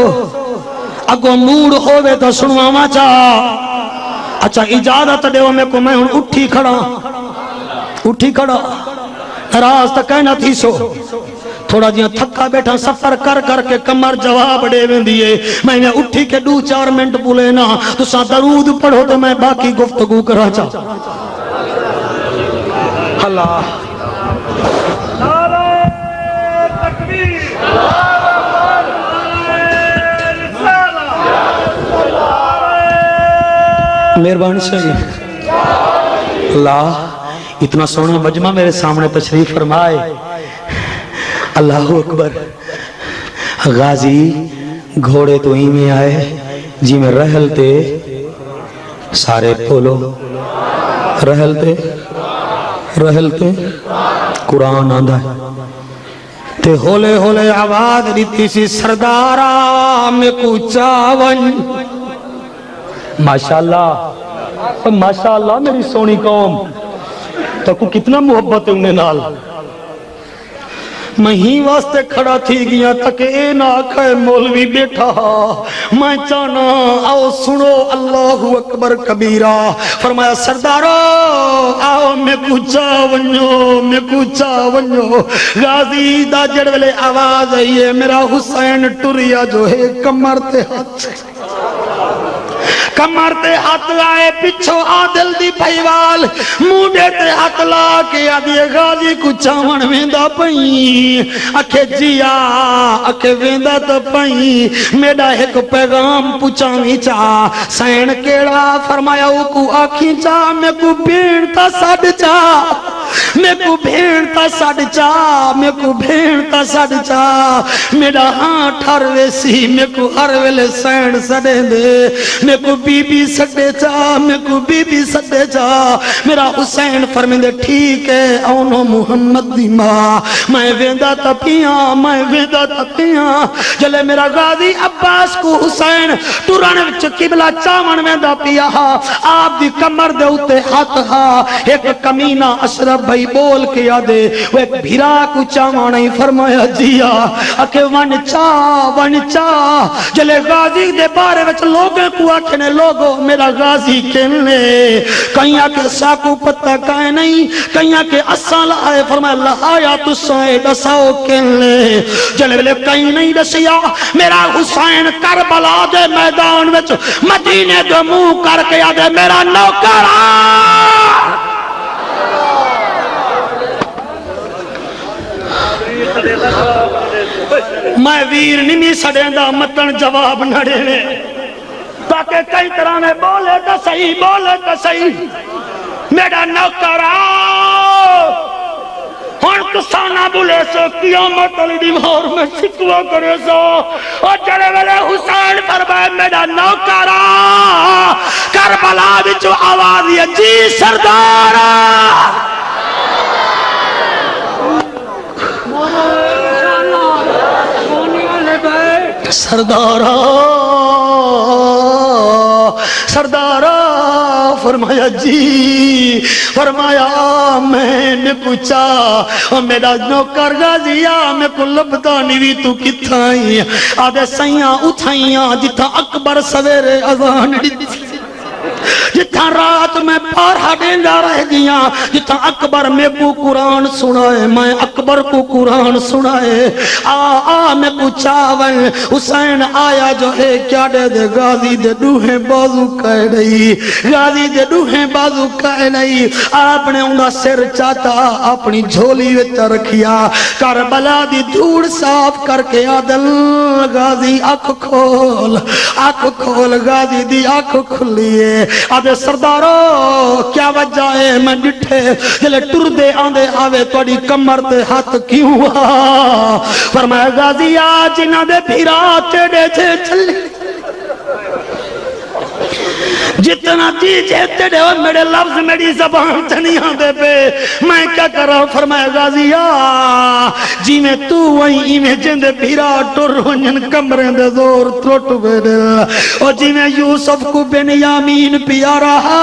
اگو موڑ ہوئے تو سنواما چاہ، اچھا اجازت دے میں کو میں ہن اٹھی کھڑا راز تک کہنا تھی سو تھوڑا جیاں تھکا بیٹھا سفر کر کر کے کمر جواب دے ویندیے، میں نے اٹھی کے 2-4 منٹ بولے نا تو سا درود پڑھو تو میں باقی گفتگو کرا چاہ۔ اللہ مہربانی سے اللہ اتنا سونا مجمع میرے سامنے تشریف فرمائے، اللہ اکبر۔ غازی گھوڑے تو ہی میں آئے جی میں رحل تے سارے پولو، رحل تے قرآن آندھا ہے تے ہولے ہولے آواز دیتی سی سردارا میں کو چاون۔ ماشاءاللہ میری سونی قوم تو کو کتنا محبت ہے انہیں نال، میں ہی واسطے کھڑا تھی گیا تک اے نہ کھائے مولوی بیٹھا، میں چانا آؤ سنو اللہ اکبر کبیرہ، فرمایا سردارو آؤ میں کچھا ونجو، غازی دا جڑ ویلے آواز آئیے میرا حسین ٹریا جو ہے کمر تے ہاتھ آئے پچھو عادل دی بھائیوال موڈے تے ہاتھ لا کے آدھے غازی کو چاون ویندہ پئی، اکھے جیا اکھے ویندہ تا پئی، میڈا ایک پیغام پوچھاویں چاہ سین کیڑا، فرمایا او کو آکھیں چاہ میں کو بھیڑتا ساڑھ چاہ، میں کو بھیڑتا ساڑھ چاہ، میڈا ہاں ٹھر ویسی میں کو ہر ویلے سین سڑے دے، میں کو بی بی سڑے چاہ، میرا حسین فرمیندے ٹھیک ہے اونو محمد دی ماں، میں ویندہ تا پیاں، جلے میرا غازی عباس کو حسین ٹوران وچ قبلہ چاون ویندہ پیا، آپ دی کمر دے اتے ہاتھ ہا، ایک کمینہ اشرف بھائی بول کے آدھے وہ ایک بھیرا کو چاون نہیں، فرمایا جیا اکے ون چاہ، جلے غازی دے بارے وچ لوگیں کو آکھنے لوگو میرا غازی کہنے، کہیں آکے ساکو پتہ کہیں نہیں، کہیں آکے اسال آئے، فرمایا لہایا تو سائے دساؤ کہنے، جلے بلے کہیں نہیں دسیا، میرا حسین کربلا دے میدان وچ مدینے دے منہ کر کے آدھے میرا نوکرہ میں ویر نمی سڑیں دا متن جواب نڑے نے تاکہ کئی طرح میں بولے تو صحیح میرا نوکر آؤ ہون کسانا بولے سو قیامت علی دیوار میں شکوا کرے سو اور جڑے والے حسین فرمائے میرا نوکر آؤ کربلا بچو آواز یہ جی سردارا سردارا فرمایا جی، فرمایا میں نے پوچھا میرا نوکر غازیہ میں کو لبدا نیوی تو کتھائیں، آدھے سیاں اٹھائیاں جتھا اکبر سویرے اذان دیتی، جتھا رات میں پارہا ڈینڈا رہ گیا، جتھا اکبر میں کو قرآن سنائے، میں اکبر کو قرآن سنائے میں کو چاول حسین آیا جو ہے کیا دے دے غازی دے دوہیں بازو کہہ رہی غازی دے دوہیں بازو کہہ رہی آپ نے انہا سر چاہتا اپنی جھولی وچ رکھیا کربلا دی دھوڑ صاف کر کے عادل غازی آنکھ کھول غازی دی آنکھ کھلیے آدھے سردارو کیا وجہ ہے میں ڈٹھے جلے ٹر دے آندے آوے توڑی کمر تے ہاتھ کیوں فرمایا غازی آج نہ دے بھیرا تیڑے تھے چلے جتنا جی جیتے دے میرے لفظ میری زبان تنیاں دے پہ میں کیا کر رہا ہوں فرمایا غازی جی میں تو وہیں میں جندے بھیرا ٹر ہنجن کمریں دے زور تروٹ بیدے اور جی میں یوسف کو بن یامین پیا رہا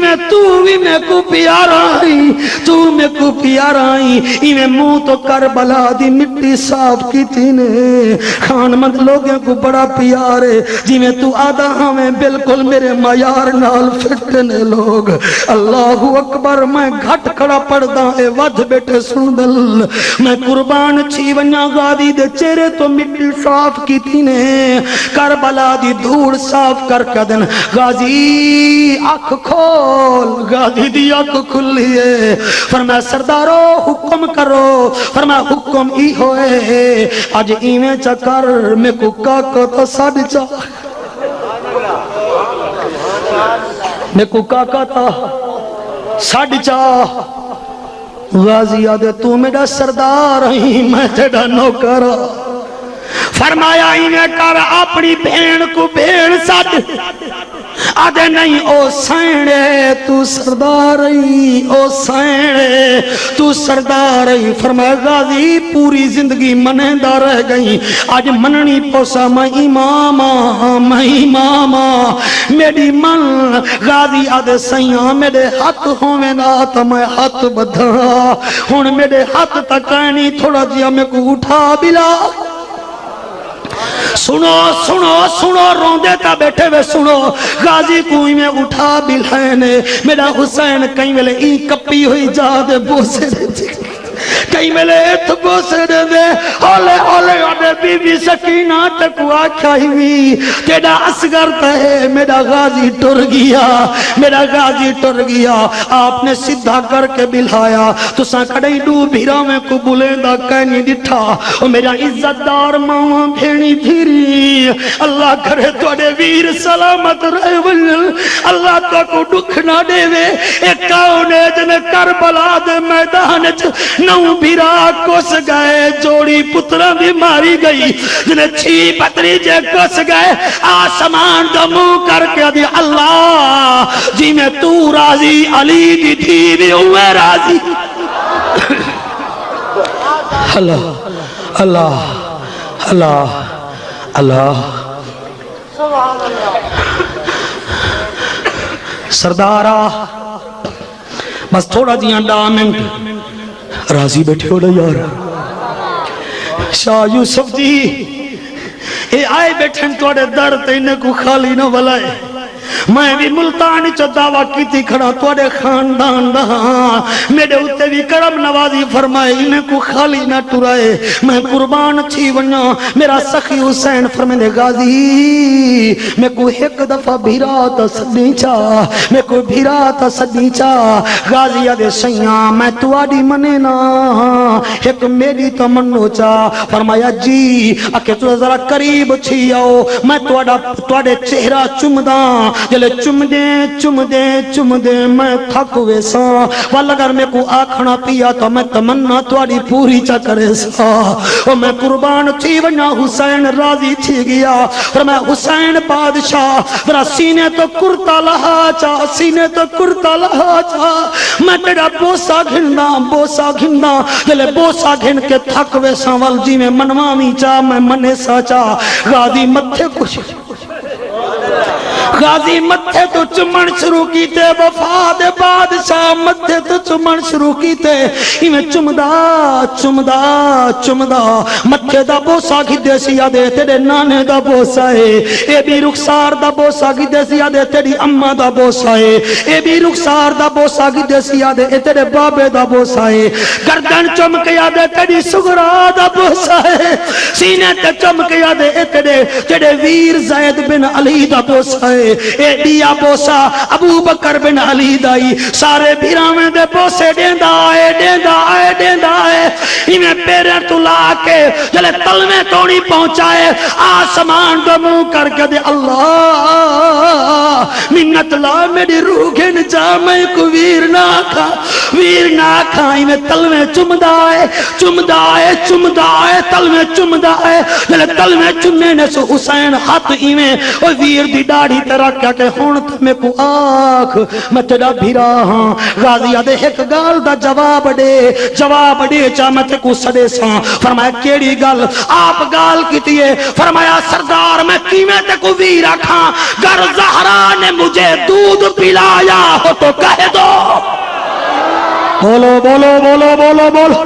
میں تو بھی میں کو پیا رہی تو میں کو پیا رہی میں منہ تو کربلا دی مٹی صاف کی تینے خان مند لوگوں کو بڑا پیارے جی میں تو آدھا ہمیں بالکل میرے معیار نال فٹنے لوگ اللہ اکبر میں گھٹ کھڑا پڑھدا اے ود بیٹے سن دل میں قربان چھی ونیا غازی دے چہرے تو مٹی صاف کی تینے کربلا دی دھوڑ صاف کر کے دن غازی آنکھ کھول غازی دی آنکھ کھلیے فرمایا سردارو حکم کرو فرمایا حکم ای ہوئے آج ایویں چکر میں کو کاکا تا ساڑھ چاہ میں کو کاکا تا ساڑھ چاہ غازی آدھے تو میرا سردار ہی میں تیڑا نوکر فرمایا ایویں کر اپنی بھین کو بھین ساڑھ آدھے نہیں او سینے تو سرداری او سینے تو سرداری فرمایا غازی پوری زندگی منیندہ رہ گئی آج مننی پوسا میں اماما میری من غازی آدھے سیاں میرے ہاتھ ہوئے نا تا میں ہاتھ بدھا ہون میرے ہاتھ تکانی تھوڑا جیا میں کو اٹھا بلا سنو سنو سنو روندے تا بیٹھے وے سنو غازی کوئی میں اٹھا بلہینے میرا حسین کہیں ملے ای کپی ہوئی جا دے بوسے دے کہیں ملے تو بوسے دے ہولے ہولے آدھے بی بی سکینہ تکوا کھائی ہوئی تیڑا اسگر تہے میرا غازی ٹر گیا میرا غازی ٹر گیا آپ نے سدھا کر کے بلھایا تو ساں کڑائی ڈو بھیرا میں کو بلندہ کہنی ڈٹھا اور میرا عزت دار ماما بھینی بھیری اللہ کرے توڑے ویر سلامت رہے ونجل اللہ تو کو ڈکھ نہ دے وے ایک کاؤنے جنے کربلا دے میدان نو بھیرا کس گئے جوڑی پترہ بھی ماری گئی جنہیں چھی پتری جے کس گئے آسمان دمو کر کے دی اللہ جی میں تو راضی علی دی تھی بھی ہوئے راضی اللہ اللہ اللہ اللہ سردارہ بس تھوڑا دیاں ڈامنٹ راضی بیٹھے ہو رہا یار شاہ یوسف جی اے آئے بیٹھن توڑے در تینے کو خالی نہ بلائے میں بھی ملتانی چو دعویٰ کی تھی کھڑا توڑے خاندان دہاں میرے ہوتے بھی کرم نوازی فرمائے انہیں کو خالی نہ ٹرائے میں قربان چھی ونیا میرا سخی حسین فرمینے غازی میں کو ایک دفعہ بھیرا تا سدی چاہ میں کو بھیرا تا سدی چاہ غازی آدھے سیاں میں تو آڈی منے نا ایک میری تو منو چاہ فرمایا جی اکے تو ذرا قریب چھی آؤ میں توڑے چہرہ چمداں جلے چم دے میں تھک ویسا والا اگر میں کو آکھنا پیا تو میں تمنا توڑی پوری چا کرے سا اور میں قربان تھی ونیا حسین راضی تھی گیا اور میں حسین بادشاہ ذرا سینے تو کرتا لہا چا سینے تو کرتا لہا چا میں تیرا بوسا گھننا جلے بوسا گھن کے تھک ویسا والجی میں منوامی چا میں منے سا چا غازی متھے کچھ غازی متھے تو چمن شروع کیتے وفا دے بادشاہ متھے تو چمن شروع کیتے ایویں چمدا چمدا چمدا متھے دا بوسا کیتے سی آدے تیرے نانے دا بوسا ہے اے بھی رخسار دا بوسا کیتے سی آدے تیری اماں دا بوسا ہے اے بھی رخسار دا بوسا کیتے سی آدے اے تیرے بابے دا بوسا ہے گردن چم کے آدے تیری سغرا دا بوسا ہے سینے تے چم کے آدے اے تیرے ویر زید بن علی دا بوسا ہے اے دیا بوسا ابو بکر بن علی دائی سارے بھیراویں دے بوسے ڈیندا آئے ڈیندا آئے ڈیندا آئے انہیں پیریں تو لا کے جلے تلویں توڑی پہنچائے آسمان دو منہ کر کے دے اللہ منت لا میری روح گھن جا میں کو ویر نہ کھا انہیں تلویں چمدا آئے چمدا آئے چمدا آئے تلویں چمدا آئے جلے تلویں چمنے نے سو حسین ہاتھ ایویں او ویر دی ڈاڑی تیرا کیا کہ ہون تمہیں کو آنکھ میں تیرا بھیرا ہاں غازی آدھے ایک گال دا جواب دے چاہ میں تے کو سدے ساں فرمایا کیڑی گال آپ گال کیتیے فرمایا سردار میں کیویں تے کو ویرا کھاں گر زہرا نے مجھے دودھ پلایا ہو تو کہہ دو بولو بولو بولو بولو بولو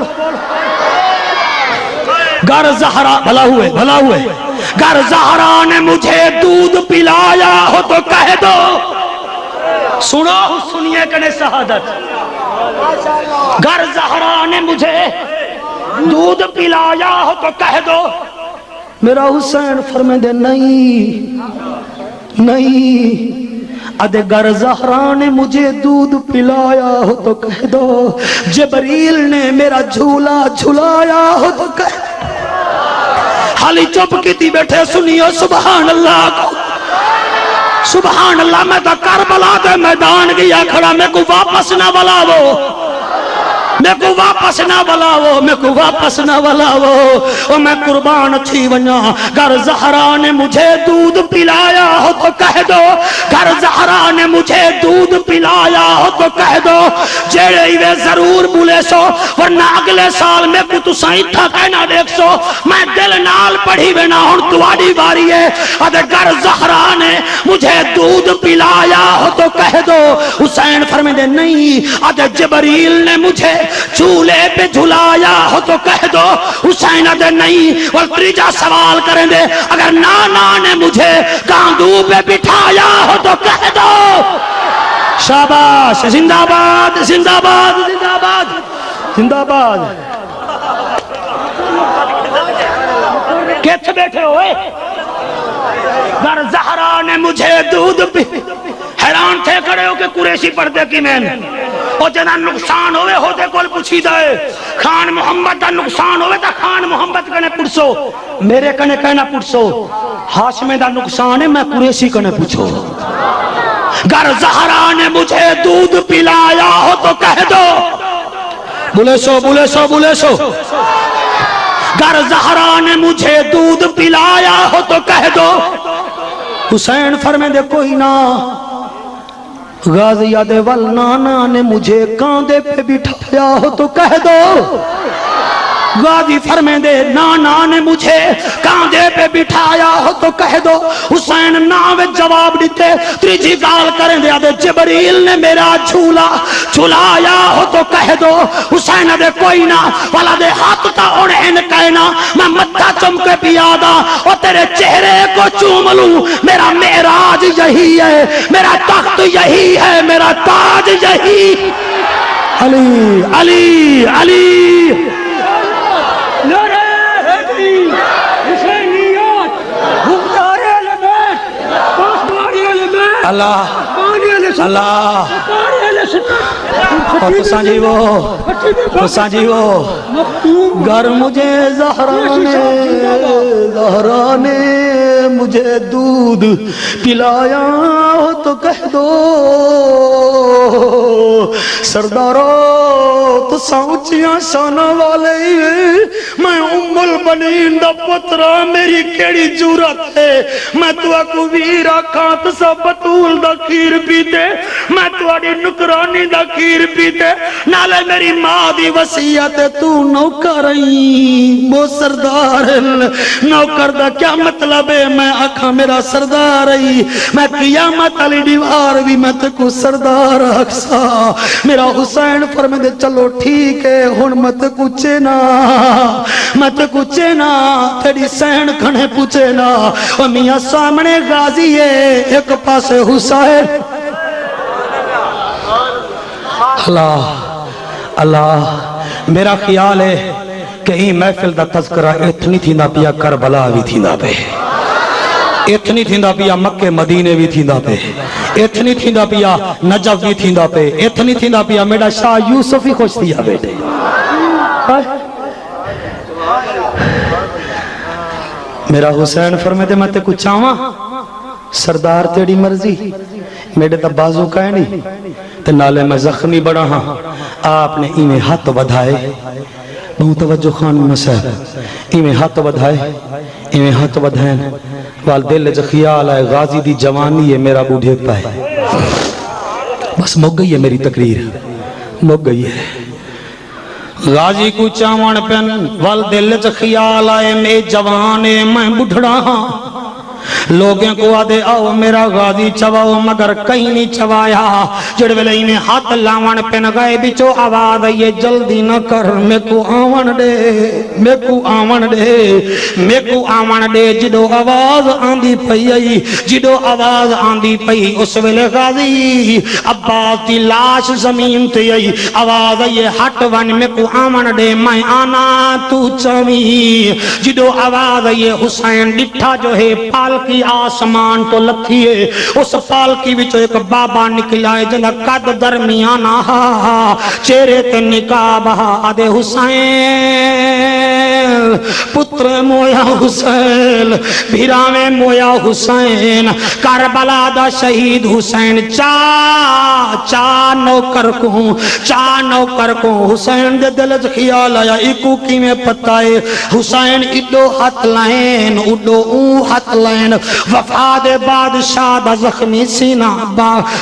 گر زہرا بھلا ہوئے گر زہرا نے مجھے دودھ پلایا ہو تو کہہ دو سنو سنیے کنے شہادت گر زہرا نے مجھے دودھ پلایا ہو تو کہہ دو میرا حسین فرمائے دے نہیں ادے گر زہرا نے مجھے دودھ پلایا ہو تو کہہ دو جبریل نے میرا جھولا جھلایا ہو تو کہہ دو حالی چپ کیتی بیٹھے سنیو سبحان اللہ کو سبحان اللہ میں تو کربلا دے میدان گیا کھڑا میں کو واپس نہ بلاو میں کو واپس نہ بلاو اور میں قربان تھی ونیا گر زہرا نے مجھے دودھ پلایا ہو تو کہہ دو گر زہرا نے مجھے دودھ پلایا ہو تو کہہ دو جیڑے ایوے ضرور بولے سو ورنہ اگلے سال میں کو تساں اتھا کہنا دیکھ سو میں دل نال پڑھی وینا ہون تواڈی باری ہے ادھے گر زہرا نے مجھے دودھ پلایا ہو تو کہہ دو حسین فرمائے دے نہیں ادھے جبریل نے مجھے چولے پہ جھلایا ہو تو کہہ دو حسین دے نہیں اور تریجا سوال کریں دے اگر نانا نے مجھے کاندو پہ بٹھایا ہو تو کہہ دو شاباش زندہ باد زندہ باد زندہ باد زندہ باد کیتھ بیٹھے ہوئے گر زہرا نے مجھے دودھ پی حیران تھے کھڑے ہو کہ قریشی پردے کی میں اور جنا نقصان ہوئے ہو دے کول پوچھی دائے خان محمد دا نقصان ہوئے تا خان محمد کنے پوچھو میرے کنے کہنا پوچھو ہاشمے دا نقصان ہے میں قریشی کنے پوچھو گر زہرا نے مجھے دودھ پلایا ہو تو کہہ دو بولے سو گر زہرا نے مجھے دودھ پلایا ہو تو کہہ دو حسین فرمائے دے کوئی نہ غازی دے والنانا نے مجھے کاندے پہ بٹھایا ہو تو کہہ دو غازی فرمائے دے نانا نے مجھے کاندے پہ بٹھایا ہو تو کہہ دو حسین ناوے جواب دیتے تریجی گال کریں دے آدھے جبریل نے میرا جھولا جھلایا ہو تو کہہ دو حسین دے کوئی نہ والا دے ہاتھ تا انہیں کہنا میں متھا چمکے پیادا اور تیرے چہرے کو چوم لوں میرا معراج یہی ہے میرا تخت یہی ہے میرا تاج یہی علی علی علی نعرہ حیدری حسینیات حکمدار اہل بیت پاسبان اہل بیت اللہ اللہ اور تساں جیو گر مجھے زہرا نے مجھے دودھ پلایا ہو تو کہہ دو سردارو تساں اونچیاں شاناں والے میں ام البنین دا پترا میری کیڑی جرات ہے میں تو کو ویر آکھاں تساں بطول دا کھیر پیتے میں تواڈی نکرانی دا کھیر پیتے نالے میری ماں دی وصیت تو نوکریں وہ سردار نوکر دا کیا مطلب ہے میں آکھاں میرا سردار ہی میں قیامت علی دیوار بھی میں تے کو سردار اکسا میرا حسین فرمے دے چلو ٹھیک ہے ہن مت کچے نا تیری سین کھنے پوچھے نا او میاں سامنے غازی ہے ایک پاسے حسین اللہ میرا خیال ہے کہ یہ محفل دا تذکرہ اتنی تھی نہ پیا کربلا بھی تھی نہ پہ اتنی تھی نہ پیا مکہ مدینے بھی تھی نہ پہ اتنی تھی نہ پیا نجف بھی تھی نہ پہ اتنی تھی نہ پیا میرا شاہ یوسف ہی خوش دیا بیٹے میرا حسین فرمے دے میں تے کچھ چاہواں سردار تیری مرضی میرے تا بازو کہے نہیں تے نالے میں زخمی بڑا ہاں آپ نے ایمیں ہاتھ بدھائے بہت توجہ خان مسئل ایمیں ہاتھ بدھائیں والدل جو خیال آئے غازی دی جوانی ہے میرا بوڑھے پائے بس مک گئی ہے میری تقریر مک گئی ہے غازی کو چاوان پن والدل جو خیال آئے میں جوانے میں بڑھڑا ہاں لوگیں کو آدھے آؤ میرا غازی چواؤ مگر کہیں نہیں چوایا جڑ ویلے انہیں ہاتھ لاون پہ نگائے بچو آواز یہ جلدی نہ کر میں کو آون دے جدو آواز آندھی پئی اس ویلے غازی عباس دی لاش زمین تے آئی آواز یہ ہٹ ون میں کو آون دے میں آنا تو چوی جدو آواز یہ حسین ڈٹھا جو ہے پالکی آسمان تو لکھی ہے اس پالکی وچوں ایک بابا نکلا ہے جنہ قد درمیانہ چہرے تے نقاب آدھے حسین پتر مویا حسین بھیراویں مویا حسین کربلا دا شہید حسین چا نوکر کو حسین دے دل وچ خیال آیا ایکو کی میں پتہ ہے حسین اڈو ہاتھ لائن اڈو اون ہاتھ لائن وفا دے بادشاہ دا زخمی سینہ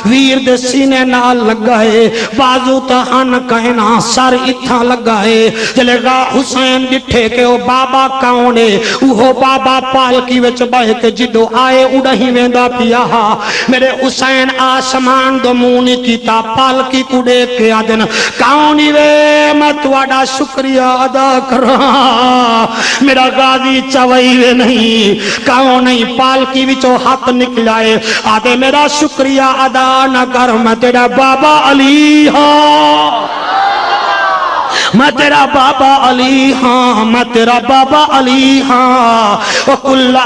ویر دے سینے نال لگائے بازو تہن کہنا سر اتھا لگائے جلے گا حسین ڈٹھے کہ وہ بابا کاؤنے وہ بابا پالکی وچ بائے کہ جدو آئے اڑہی ویندہ پیا میرے حسین آسمان دو مونی کیتا پالکی کو دیکھ کے آدن کاؤنی وے میں تواڈا شکریہ ادا کر رہا میرا غازی چوئی وے نہیں کاؤں نہیں پالکی وچو ہاتھ نکلائے آدھے میرا شکریہ ادا نہ کر میں تیرا بابا علی میں تیرا بابا علی ہاں وَقُلْ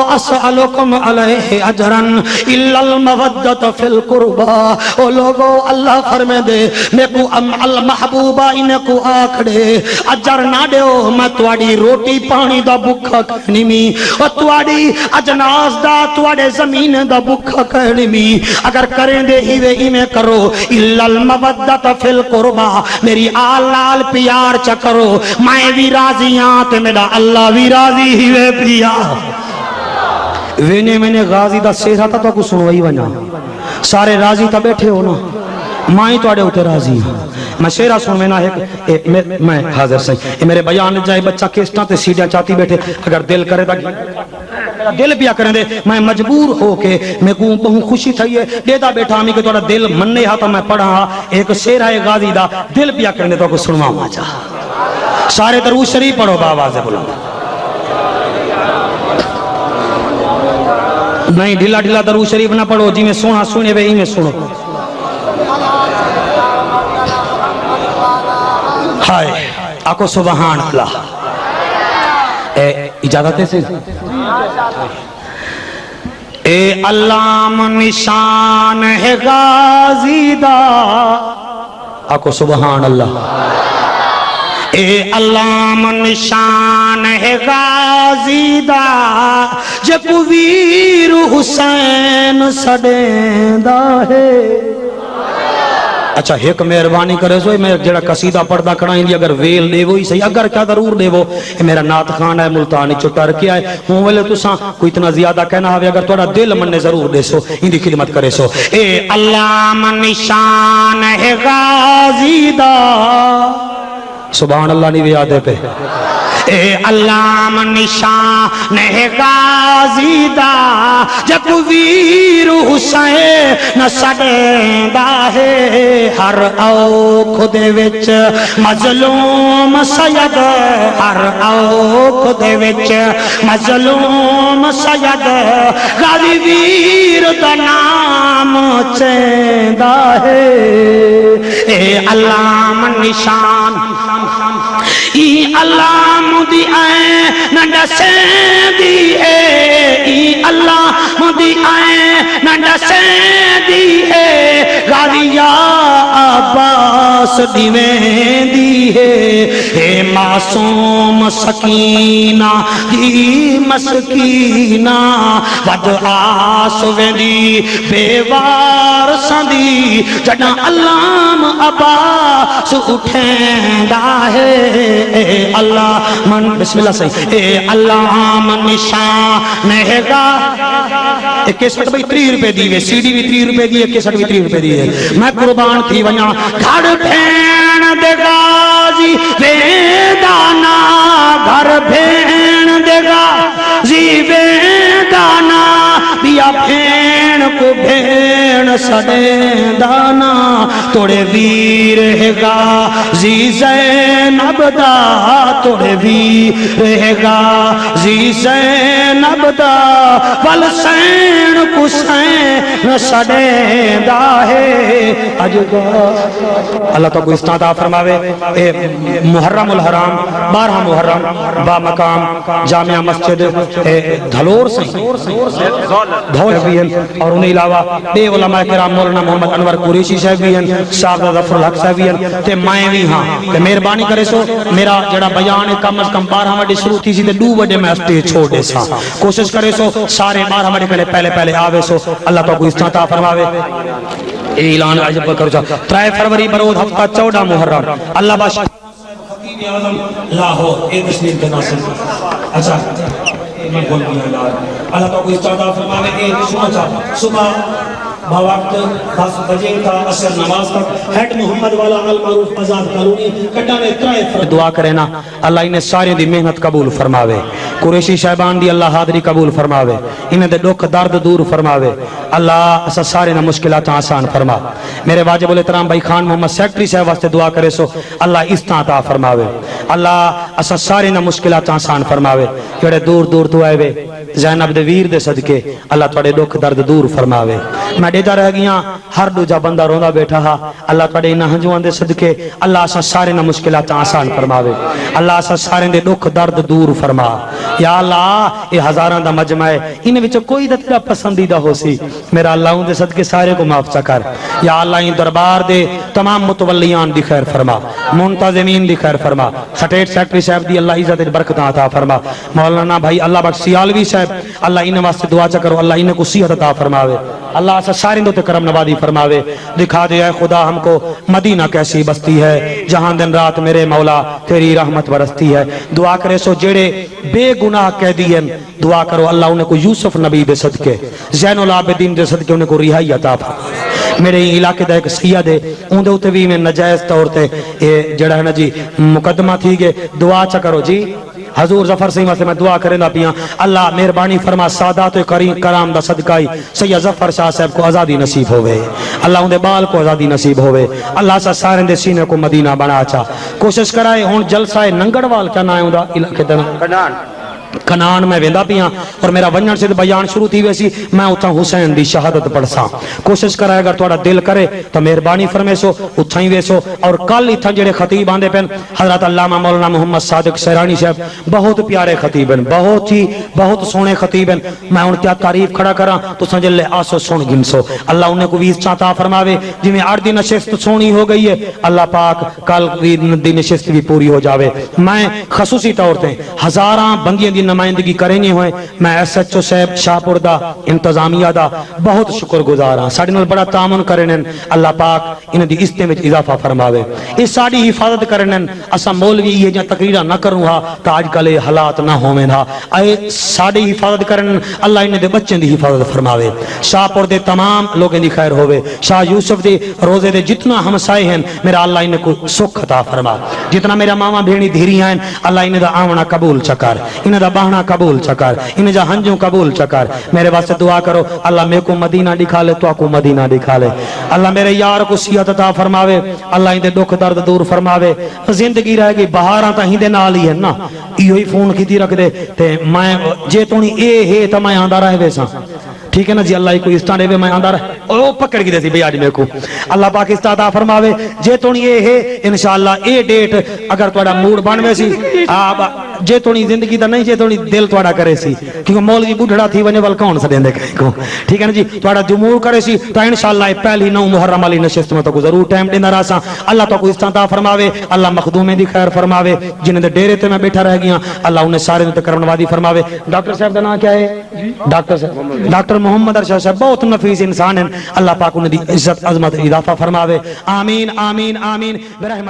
أَسْأَلُكُمْ عَلَيْهِ أَجْرًا إِلَّا الْمَوَدَّةَ فِي الْقُرْبَى او لوگو اللہ فرمے دے میں کو المحبوبہ انہیں کو آکھڑے اجر نہ دیو میں تواڈی روٹی پانی دا بکھا کہنی می اور تواڈی اجناز دا تواڈے زمین دا بکھا کہنی می اگر کریں دے ہی وے ہی میں کرو إِلَّا الْمَوَدَّةَ فِي الْقُرْبَى میری آلال پیار چکرو میں بھی راضی ہاں تے میرا اللہ بھی راضی ہی وے پیا وینے میں نے غازی دا سیرہ تھا تو کچھ سنوائی ونا سارے راضی تا بیٹھے ہو نا مائیں تو آڑے ہوتے راضی ہوں میں شیرہ سن میں نا میں حاضر سہی میرے بیان جائے بچہ کیسٹاں تے سیڑیاں چاہتی بیٹھے اگر دل کرے دا دل پیا کریں دے میں مجبور ہو کے میں کو بہت خوشی تھئی ہے دیدا بیٹھا ہمیں کہ تھوڑا دل مننے ہاں تو میں پڑھا ایک شیرہ غازی دا دل پیا کریں دے تو کو سنوا ماجا سارے درود شریف پڑھو باواز بولا نہیں ڈھلا ڈھلا درود شریف نہ پڑھو جی میں سونا سونے بے ہی میں سنو ہائے آکو سبحان اللہ اجازت سے اے علام نشان ہے غازی دا آکو سبحان اللہ اے علام نشان ہے غازی دا جب ویر حسین سڑیں دا ہے اچھا ایک مہربانی کرے سو میں جڑا قصیدہ پڑھدا کھڑا دی اگر ویل دے وہی صحیح اگر کیا ضرور دے وہ میرا نعت خان ہے ملتانی چٹر کے آئے ہوں ویلے تساں کوئی اتنا زیادہ کہنا ہوئے اگر تھوڑا دل مننے ضرور دے سو ان دی خدمت کرے سو اے علام نشان ہے غازی دا سبحان اللہ نہیں یاد ہے پہ اے علام نشان ہے غازی دا جب ویر حسین سڑیندا ہے ہر اوکھ دے وچ مظلوم سید ہر اوکھ دے وچ مظلوم سید غازی ویر دا نام چیندا ہے اے علام نشان ای علام دی آئیں نہ ڈسیں دی ہے ای اللہ دی آئیں نہ ڈسیں دی ہے غازی یا عباس دیویں دی ہے اے معصوم سکینہ دی مسکینہ ود آس ویندی بیوار سندی جڑا علام عباس اٹھیندا ہے اے اللہ من بسم اللہ صحیح اے اللہ من نشان ہے گا ایک کیسٹ بھئی 30 روپے دیئے سی ڈی بھی 30 روپے دیئے کیسٹ بھی 30 روپے دیئے میں قربان تھی ونیا گھر بھین دے غازی ویدانا گھر بھین دے غازی ویدانا بیا بھین کو بھین سڑے دانا توڑے ویر ہے غازی زینب دا توڑے ویر ہے غازی زینب دا والسین کو سین سڑے دا ہے اجگا اللہ تو کو استعداد فرماوے اے محرم الحرام 12 محرم با مقام جامعہ مسجد دھلور سے دھول بھی ہیں اور انہیں علاوہ بے علماء کرام مولانا محمد انور قریشی صاحب بھی ہیں صاحب ظفر الحق صاحب بھی ہیں تے مائیں بھی ہاں تے مہربانی کرے سو میرا جڑا بیان کم از کم 12 وڈے شروع تھی سی تے 2 وڈے میں اسٹیج چھوڑ دے سا کوشش کرے سو سارے 12 وڈے پہلے آوے سو اللہ تو کو استعطا فرماوے اعلان عجب کرو چا 3 فروری برود ہفتہ 14 محرم اللہ باش خطیب اعظم لاہور اے تشریف کے ناصر اچھا میں بول گیا اللہ تو کو استعطا فرماوے اے صبح باوقت 10 بجے کا عصر نماز تک ہیڈ محمد والا المعروف آزاد کالونی کٹا نے 3 دعا کرے نا اللہ انہیں سارے دی محنت قبول فرماوے قریشی شہبان دی اللہ حاضری قبول فرماوے انہیں دے دکھ درد دور فرماوے اللہ اسا سارے نا مشکلات آسان فرما میرے واجب الاحترام بھائی خان محمد سیکٹری صاحب واسطے دعا کرے سو اللہ استعطا فرماوے اللہ اسا سارے نا مشکلات آسان فرماوے جڑے دور دور تو آئے وے زینب دے ویر دے صدقے اللہ تھوڑے دکھ درد دور فرماوے میں دیتا رہ گیا ہر دوجا بندہ روندا بیٹھا ہا اللہ تھوڑے انہاں ہنجوان دے صدقے اللہ اسا سارے نا مشکلات آسان فرماوے اللہ اسا سارے دے دکھ درد دور فرما یا اللہ یہ ہزاراں دا مجمع ہے انہیں وچ کوئی دا تیرا پسندیدہ ہو سی میرا اللہ ان دے صدقے سارے کو معاف چکر یا اللہ ان دربار دے تمام متولیان دی خیر فرما منتظمین دی خیر فرما سٹیٹ سیکٹری صاحب دی اللہ عزت برکت عطا فرما مولانا بھائی اللہ بخش سیالوی صاحب اللہ انہیں واسطے دعا چکرو اللہ انہیں کو صحت عطا فرماوے اللہ اسا سارے دو تے کرم نوازی فرماوے دکھا دے اے خدا ہم کو مدینہ کیسی بستی ہے جہاں دن رات میرے مولا تیری رحمت برستی ہے دعا کرے سو جڑے بے گناہ کہہ دیئن دعا کرو اللہ انہیں کو یوسف نبی دے صدقے زین العابدین دے صدقے انہیں کو رہائی عطا فرماوے میرے علاقے دا ایک سیاد ہے ان دے اوتے بھی میں نجائز طور تے جڑا ہے نا جی مقدمہ تھی گے دعا چکرو جی حضور ظفر سے میں دعا کریں دا پیاں اللہ مہربانی فرما سادات کرام دا صدقائی سید ظفر شاہ صاحب کو آزادی نصیب ہوئے اللہ ان دے بال کو آزادی نصیب ہوئے اللہ سا سارے دے سینے کو مدینہ بنا چا کوشش کرائے ہون جلسہ ننگڑ وال کیا نائے ہوں دا علاقے دا کنان میں ویندا پیاں اور میرا ونجن سے بیان شروع تھی ویسی میں اتھا حسین دی شہادت پڑھسا کوشش کرائے اگر تھوڑا دل کرے تو مہربانی فرمے سو اتھا ہی ویسو اور کل اتھا جڑے خطیب آندے پین حضرت علامہ مولانا محمد صادق سیرانی صاحب بہت پیارے خطیب ہیں بہت سونے خطیب ہیں میں ان کیا تعریف کھڑا کراں تو سنجل لے آسو سن گنسو اللہ انہیں کو ویز چاہتا فرماوے جی میں 8 دی نشست سونی ہو گئی ہے اللہ پاک کل دی نشست بھی پوری ہو جاوے میں خصوصی طور تے ہزاراں بندیاں دی نمائندگی کریں گے ہوئے میں ایس ایچ او صاحب شاہپور دا انتظامیہ دا بہت شکر گزار ہاں ساڑی نال بڑا تعاون کرنن اللہ پاک انہاں دی عزت وچ اضافہ فرماوے اس ساڑی حفاظت کرنن اسا مولوی یہ جا تقریرا نہ کروں ہا تا اج کل حالات نہ ہوویں ہا اے ساڑی حفاظت کرن اللہ انہاں دے بچوں دی حفاظت فرماوے شاہپور دے تمام لوگوں دی خیر ہوے شاہ یوسف دے روزے دے جتنا ہمسائے ہیں میرا اللہ انہیں کو سکھ عطا فرما جتنا میرا ماما بھیڑی دھیری ہیں اللہ انہیں دا آونا قبول چکر انہیں دا بہنا قبول چکر انہیں جا ہنجوں قبول چکر میرے واسطے دعا کرو اللہ میرے کو مدینہ دکھا لے تو کو مدینہ دکھا لے اللہ میرے یار کو صحت عطا فرماوے اللہ انہیں دکھ درد دور فرماوے زندگی رہ گئی بہاراں تا ہی دے نال ہی ہے نا ایو ہی فون کی دی رکھ دے تے میں جے تونی اے ہے تا میں آندہ رہے ویسا ٹھیک ہے نا جی اللہ ہی کوئی استان دے میں آندہ رہے او پکڑ کی دے سی بھئی آج میں کو اللہ پاک استعداد فرماوے جے تونی اے ہے انشاءاللہ اے ڈیٹ اگر توڑا موڈ بنوے سی جے تونی زندگی دا نہیں جے تونی دل توڑا کرے سی کیونکہ مولوی بڑھڑا تھی ونے وال کون سا دیندے کہیں کو ٹھیک ہے نا جی توڑا جمہور کرے سی تو انشاءاللہ پہلی 9 محرم علی نشست میں تو کو ضرور ٹائم دینا راسا اللہ تو کو استعداد فرماوے اللہ مخدومیں دی خیر فرماوے جنہیں دے ڈیرے تے میں بیٹھا رہ گیا اللہ انہیں سارے دے کرم نوازی فرماوے ڈاکٹر صاحب دا نام کیا ہے ڈاکٹر صاحب ڈاکٹر محمد ارشد صاحب بہت نفیس انسان ہیں اللہ پاک انہیں دی عزت عظمت اضافہ فرماوے آمین آمین آمین برحمت